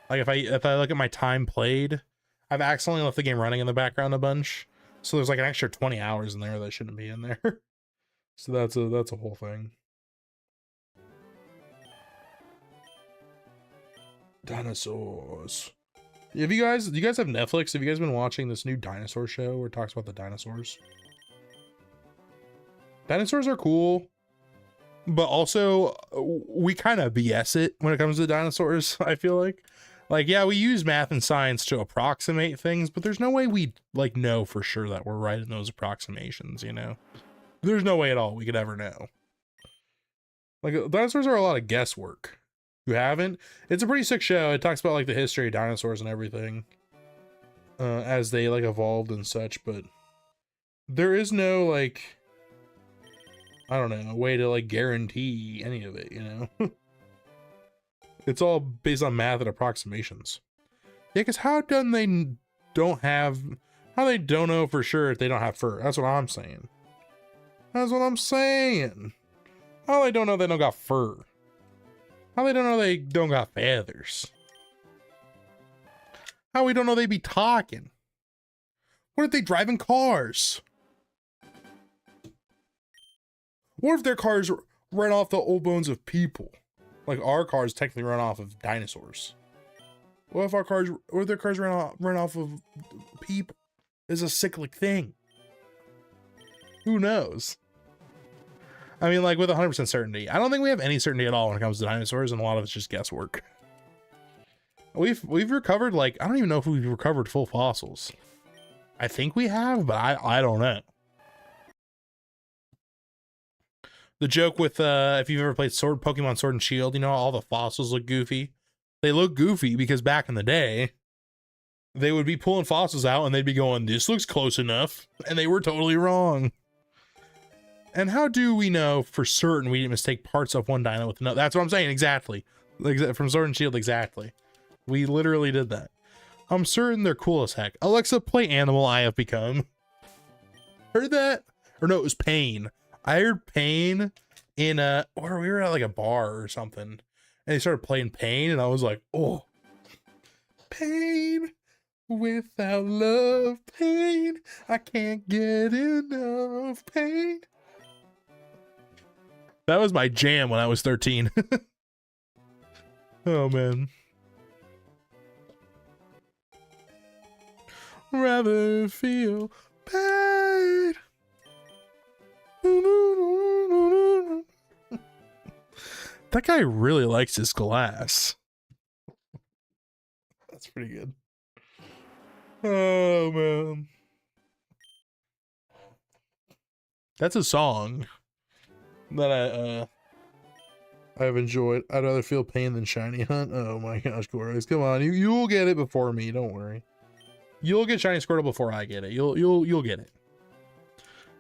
S1: Like if I look at my time played, I've accidentally left the game running in the background a bunch. So there's like an extra 20 hours in there that shouldn't be in there. So that's a whole thing. Dinosaurs. Do you guys have Netflix? Have you guys been watching this new dinosaur show where it talks about the dinosaurs? Dinosaurs are cool, but also we kind of BS it when it comes to dinosaurs. I feel like yeah, we use math and science to approximate things, but there's no way we like know for sure that we're right in those approximations, you know? There's no way at all we could ever know. Like dinosaurs are a lot of guesswork. You haven't? It's a pretty sick show. It talks about like the history of dinosaurs and everything as they like evolved and such, but there is no like, I don't know, a way to like guarantee any of it, you know? It's all based on math and approximations. Yeah, because how they don't know for sure if they don't have fur? That's what I'm saying. That's what I'm saying. How they don't know they don't got fur? How they don't know they don't got feathers? How we don't know they be talking? What if they driving cars? What if their cars run off the old bones of people? Like our cars technically run off of dinosaurs. What if their cars run off of people? It's a cyclic thing. Who knows? I mean, like with 100% certainty. I don't think we have any certainty at all when it comes to dinosaurs, and a lot of it's just guesswork. We've recovered, like, I don't even know if we've recovered full fossils. I think we have, but I don't know. The joke with, if you've ever played Pokemon Sword and Shield, you know, all the fossils look goofy. They look goofy because back in the day, they would be pulling fossils out and they'd be going, this looks close enough. And they were totally wrong. And how do we know for certain we didn't mistake parts of one dino with another? That's what I'm saying, exactly. Like, from Sword and Shield, exactly. We literally did that. I'm certain they're cool as heck. Alexa, play Animal I Have Become. Heard that? Or no, it was Pain. I heard Pain in or we were at like a bar or something, and they started playing Pain, and I was like, oh, pain without love, pain. I can't get enough pain. That was my jam when I was 13. Oh man. Rather feel pain. That guy really likes his glass. That's pretty good. Oh man. That's a song that I've enjoyed. I'd rather feel pain than shiny hunt. Oh my gosh, Glorious. Come on, you'll get it before me, don't worry. You'll get shiny Squirtle before I get it. You'll get it.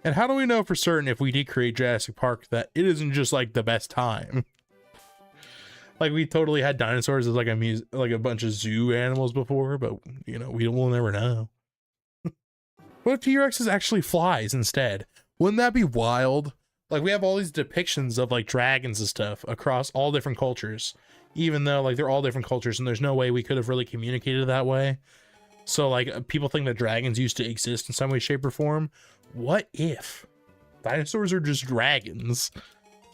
S1: And how do we know for certain if we did create Jurassic Park that it isn't just like the best time? Like we totally had dinosaurs as like a bunch of zoo animals before, but you know, we'll never know. What if T-Rexes actually flies instead? Wouldn't that be wild? Like we have all these depictions of like dragons and stuff across all different cultures, even though like they're all different cultures and there's no way we could have really communicated that way. So like people think that dragons used to exist in some way, shape, or form. What if dinosaurs are just dragons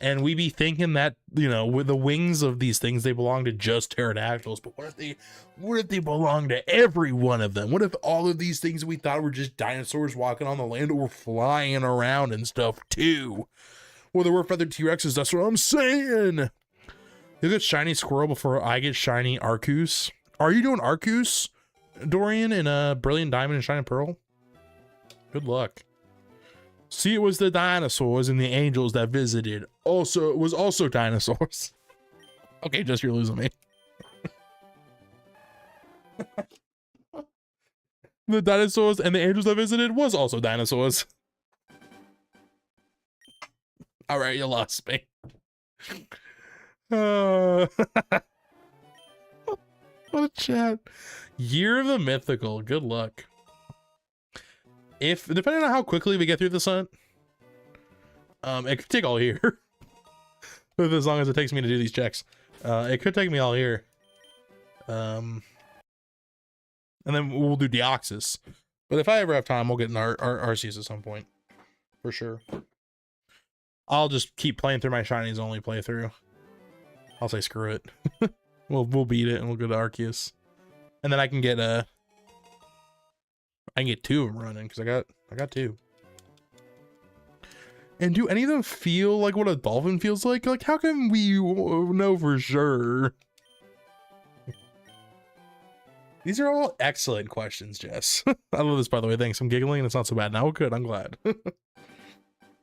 S1: and we be thinking that, you know, with the wings of these things, they belong to just pterodactyls, but what if they belong to every one of them? What if all of these things we thought were just dinosaurs walking on the land were flying around and stuff too? Well, there were feathered T-Rexes, that's what I'm saying. You get shiny Squirrel before I get shiny Arceus. Are you doing Arceus, Dorian, in a Brilliant Diamond and Shining Pearl? Good luck. See, it was the dinosaurs and the angels that visited. It was also dinosaurs. Okay, Jess, you're losing me. The dinosaurs and the angels that visited was also dinosaurs. All right, you lost me. What a chat. Year of the Mythical. Good luck. If depending on how quickly we get through this hunt, it could take all year. As long as it takes me to do these checks, it could take me all year. And then we'll do Deoxys. But if I ever have time, we'll get an Arceus at some point, for sure. I'll just keep playing through my shinies only playthrough. I'll say screw it. we'll beat it and we'll go to Arceus, and then I can get two of them running because I got two. And do any of them feel like what a dolphin feels like? Like how can we know for sure? These are all excellent questions, Jess. I love this, by the way. Thanks. I'm giggling and it's not so bad now. Good. I'm glad.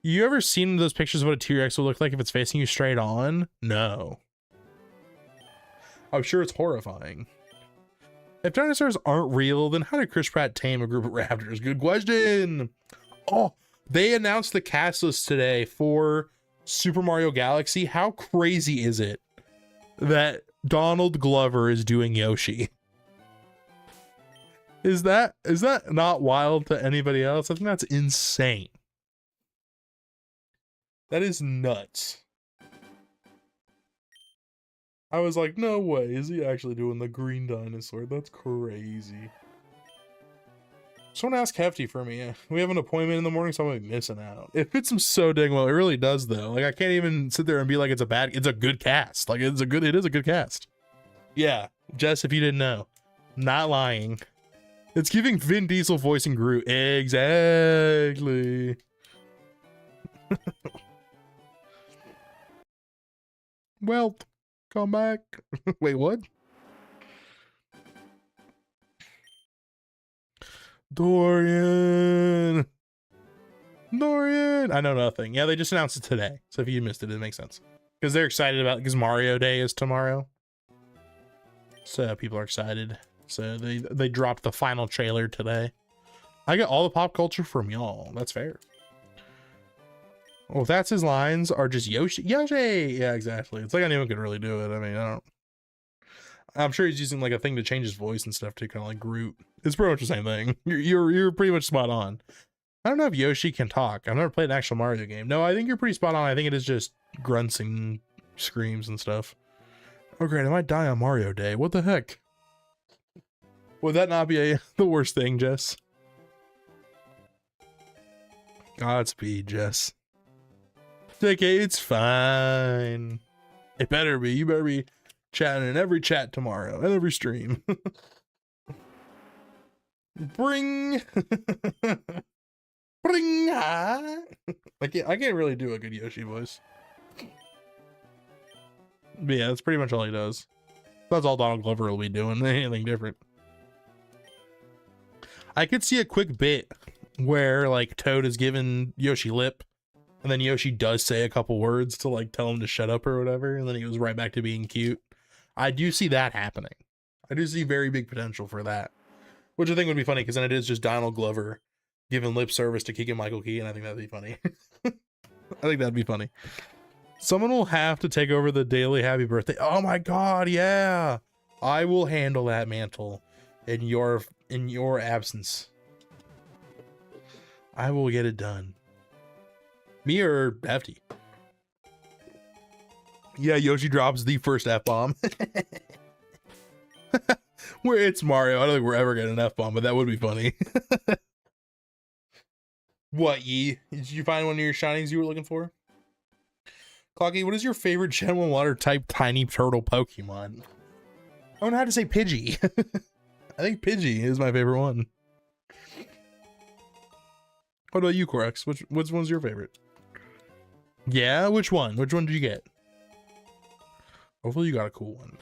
S1: You ever seen those pictures of what a T-Rex would look like if it's facing you straight on? No. I'm sure it's horrifying. If dinosaurs aren't real, then how did Chris Pratt tame a group of raptors? Good question. Oh, they announced the cast list today for Super Mario Galaxy. How crazy is it that Donald Glover is doing Yoshi? Is that not wild to anybody else? I think that's insane. That is nuts. I was like, no way, is he actually doing the green dinosaur? That's crazy. Someone ask Hefty for me. We have an appointment in the morning, so I'm gonna be missing out. It fits him so dang well. It really does, though. Like, I can't even sit there and be like it's a good cast. Like, it is a good cast. Yeah, Jess, if you didn't know. Not lying. It's giving Vin Diesel voicing Groot. Exactly. Well, come back. Wait, what? Dorian. I know nothing. Yeah, they just announced it today. So if you missed it, it makes sense. Because they're excited about it, because Mario Day is tomorrow. So people are excited. So they dropped the final trailer today. I get all the pop culture from y'all. That's fair. Well, if that's his lines are just Yoshi. Yeah, exactly. It's like anyone could really do it. I mean, I'm sure he's using like a thing to change his voice and stuff too, kind of like Groot. It's pretty much the same thing. You're pretty much spot on. I don't know if Yoshi can talk. I've never played an actual Mario game. No, I think you're pretty spot on. I think it is just grunts and screams and stuff. Oh great, I might die on Mario Day. What the heck? Would that not be the worst thing, Jess? Godspeed, Jess. JK, it's fine. It better be. You better be chatting in every chat tomorrow and every stream. Bring. Bring. I can't really do a good Yoshi voice. But yeah, that's pretty much all he does. That's all Donald Glover will be doing. Anything different. I could see a quick bit where like Toad is giving Yoshi lip, and then Yoshi does say a couple words to like tell him to shut up or whatever, and then he goes right back to being cute. I do see that happening. I do see very big potential for that, which I think would be funny because then it is just Donald Glover giving lip service to Keegan-Michael Key, and I think that'd be funny. I think that'd be funny. Someone will have to take over the daily happy birthday. Oh my god, yeah. I will handle that mantle in your absence. I will get it done. Me or Hefty? Yeah, Yoshi drops the first F-bomb. Where it's Mario. I don't think we're ever getting an F-bomb, but that would be funny. What, Yee? Did you find one of your shinies you were looking for? Clockie, what is your favorite Gen 1 water type tiny turtle Pokemon? I don't know how to say Pidgey. I think Pidgey is my favorite one. What about you, Corex? Which one's your favorite? Yeah, which one? Which one did you get? Hopefully you got a cool one.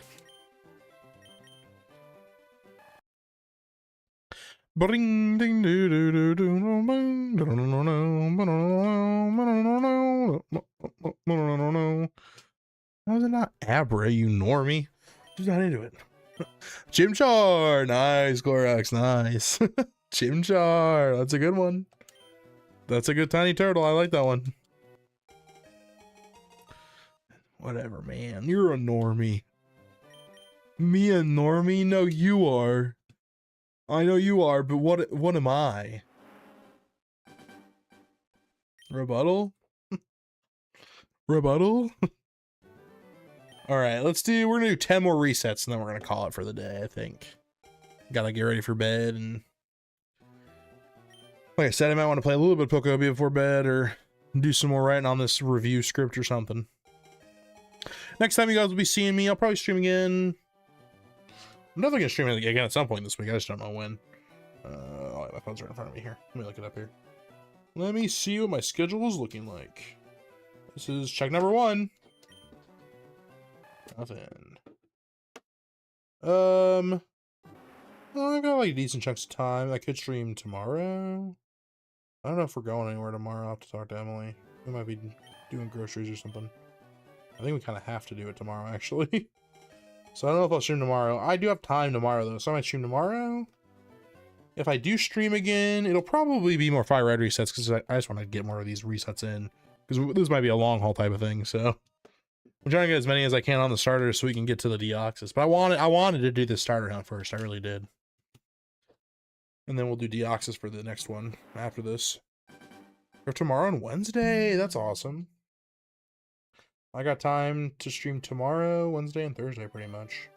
S1: Bring ding doo doo doo doo How is it not Abra, you normie? Just not into it. Chimchar, nice, Glorax, nice. Chimchar, that's a good one. That's a good tiny turtle. I like that one. Whatever, man. You're a normie. Me a normie? No, you are. I know you are, but what am I? Rebuttal? Rebuttal? Alright, we're gonna do 10 more resets and then we're gonna call it for the day, I think. Gotta get ready for bed, and like I said, I might want to play a little bit of Pokopia before bed or do some more writing on this review script or something. Next time you guys will be seeing me, I'll probably stream again. I'm definitely gonna stream it again at some point this week. I just don't know when. Oh, my phone's right in front of me here. Let me look it up here. Let me see what my schedule is looking like. This is check number 1. Nothing. Well, I've got like decent chunks of time. I could stream tomorrow. I don't know if we're going anywhere tomorrow. I'll have to talk to Emily. We might be doing groceries or something. I think we kind of have to do it tomorrow, actually. So I don't know if I'll stream tomorrow. I do have time tomorrow, though, so I might stream tomorrow. If I do stream again, it'll probably be more FireRed resets, because I just want to get more of these resets in. Because this might be a long haul type of thing, so I'm trying to get as many as I can on the starter so we can get to the Deoxys. But I wanted to do the starter hunt first. I really did. And then we'll do Deoxys for the next one after this. Or tomorrow and Wednesday. That's awesome. I got time to stream tomorrow, Wednesday, and Thursday pretty much.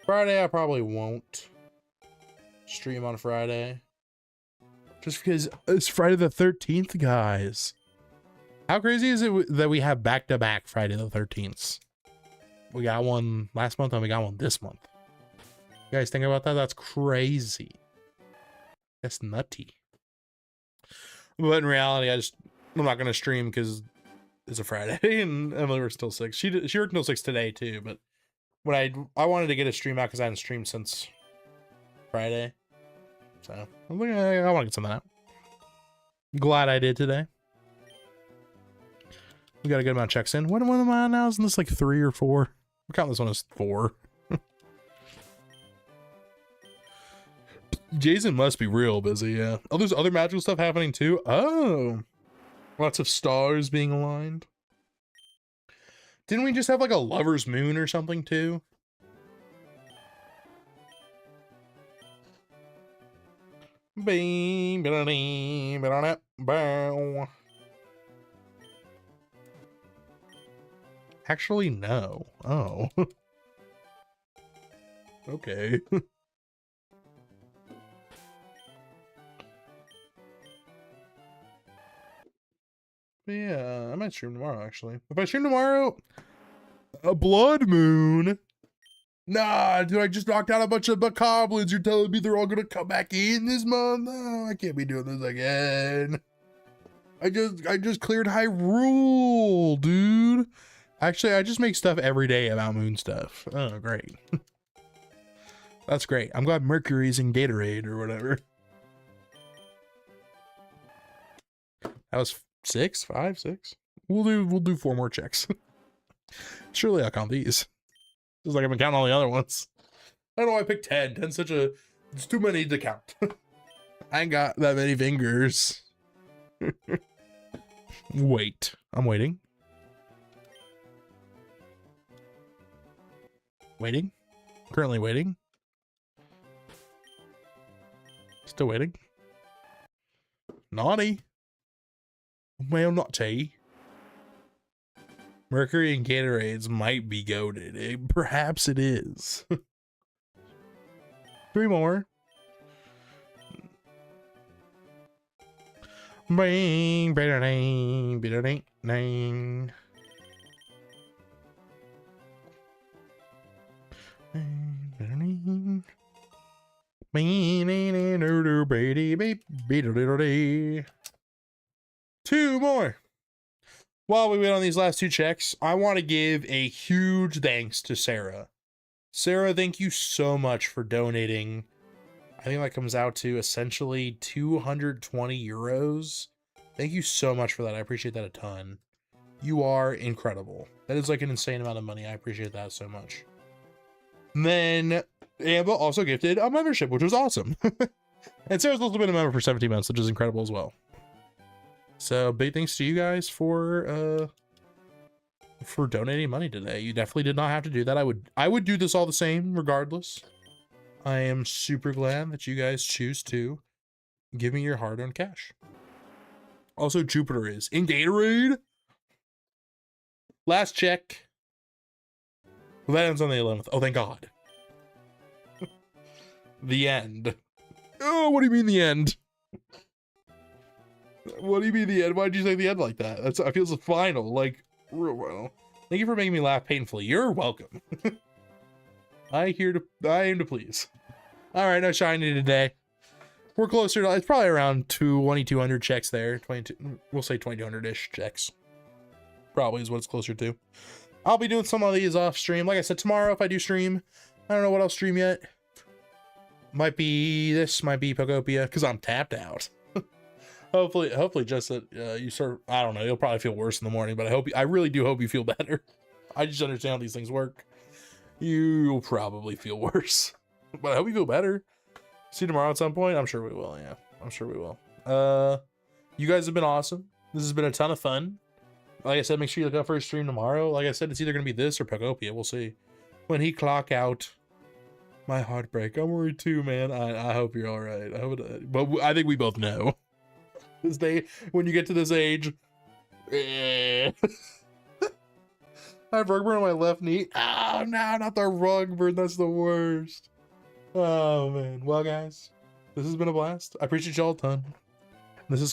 S1: Friday, I probably won't stream on Friday. Just because it's Friday the 13th, guys. How crazy is it that we have back-to-back Friday the 13th? We got one last month and we got one this month. You guys think about that? That's crazy. That's nutty. But in reality, I'm not going to stream because it's a Friday and Emily works till 6. She worked till 6 today too, but when I wanted to get a stream out because I hadn't streamed since Friday. So I'm like, I want to get some of that. Glad I did today. We got a good amount of checks in. What am I now? Isn't this like 3 or 4? We're counting this one as 4. Jason must be real busy, yeah. Oh, there's other magical stuff happening too? Oh. Lots of stars being aligned. Didn't we just have like a lover's moon or something too? Bow. Actually, no. Oh. Okay. Yeah, I might stream tomorrow, actually. If I stream tomorrow, a blood moon. Nah, dude, I just knocked out a bunch of bokoblins. You're telling me they're all gonna come back in this month? No, I can't be doing this again. I just cleared Hyrule, dude. Actually, I just make stuff every day about moon stuff. Oh, great. That's great. I'm glad Mercury's in Gatorade or whatever. That was 6, 5, 6. We'll do 4 more checks. Surely I'll count these. Just like I've been counting all the other ones. I don't know why I picked 10. 10's such a... It's too many to count. I ain't got that many fingers. Wait. I'm waiting. Waiting. Currently waiting. Still waiting. Naughty. Well, naughty. Mercury and Gatorades might be goated. Perhaps it is. 3 more. Bing, better name, better name. Two more. While we wait on these last 2 checks, I want to give a huge thanks to Sarah. Sarah, thank you so much for donating. I think that comes out to essentially 220 euros. Thank you so much for that. I appreciate that a ton. You are incredible. That is like an insane amount of money. I appreciate that so much. And then Amba also gifted a membership, which was awesome. And Sarah's also been a member for 17 months, which is incredible as well. So big thanks to you guys for donating money today. You definitely did not have to do that. I would do this all the same regardless. I am super glad that you guys choose to give me your hard-earned cash. Also, Jupiter is in Gatorade. Last check. Well, that ends on the 11th. Oh, thank God. The end. Oh, what do you mean the end? What do you mean the end? Why'd you say the end like that? I feel it's the final, like real final. Thank you for making me laugh painfully. You're welcome. I aim to please. All right, no shiny today. We're closer to, it's probably around 2,200 checks there. 22, we'll say 2,200-ish checks. Probably is what it's closer to. I'll be doing some of these off stream. Like I said, tomorrow if I do stream, I don't know what I'll stream yet. Might be Pokopia because I'm tapped out. hopefully just that you sort of, I don't know, you'll probably feel worse in the morning, but I really do hope you feel better. I just understand how these things work. You'll probably feel worse, but I hope you feel better. See you tomorrow at some point. I'm sure we will. Yeah, I'm sure we will. You guys have been awesome. This has been a ton of fun. Like I said, make sure you look out for a stream tomorrow. Like I said, it's either going to be this or Pokopia. We'll see. When he clock out, my heartbreak. I'm worried too, man. I hope you're all right. But I think we both know. This day, when you get to this age, I have rug burn on my left knee. Oh, no, not the rug burn. That's the worst. Oh, man. Well, guys, this has been a blast. I appreciate y'all a ton. This is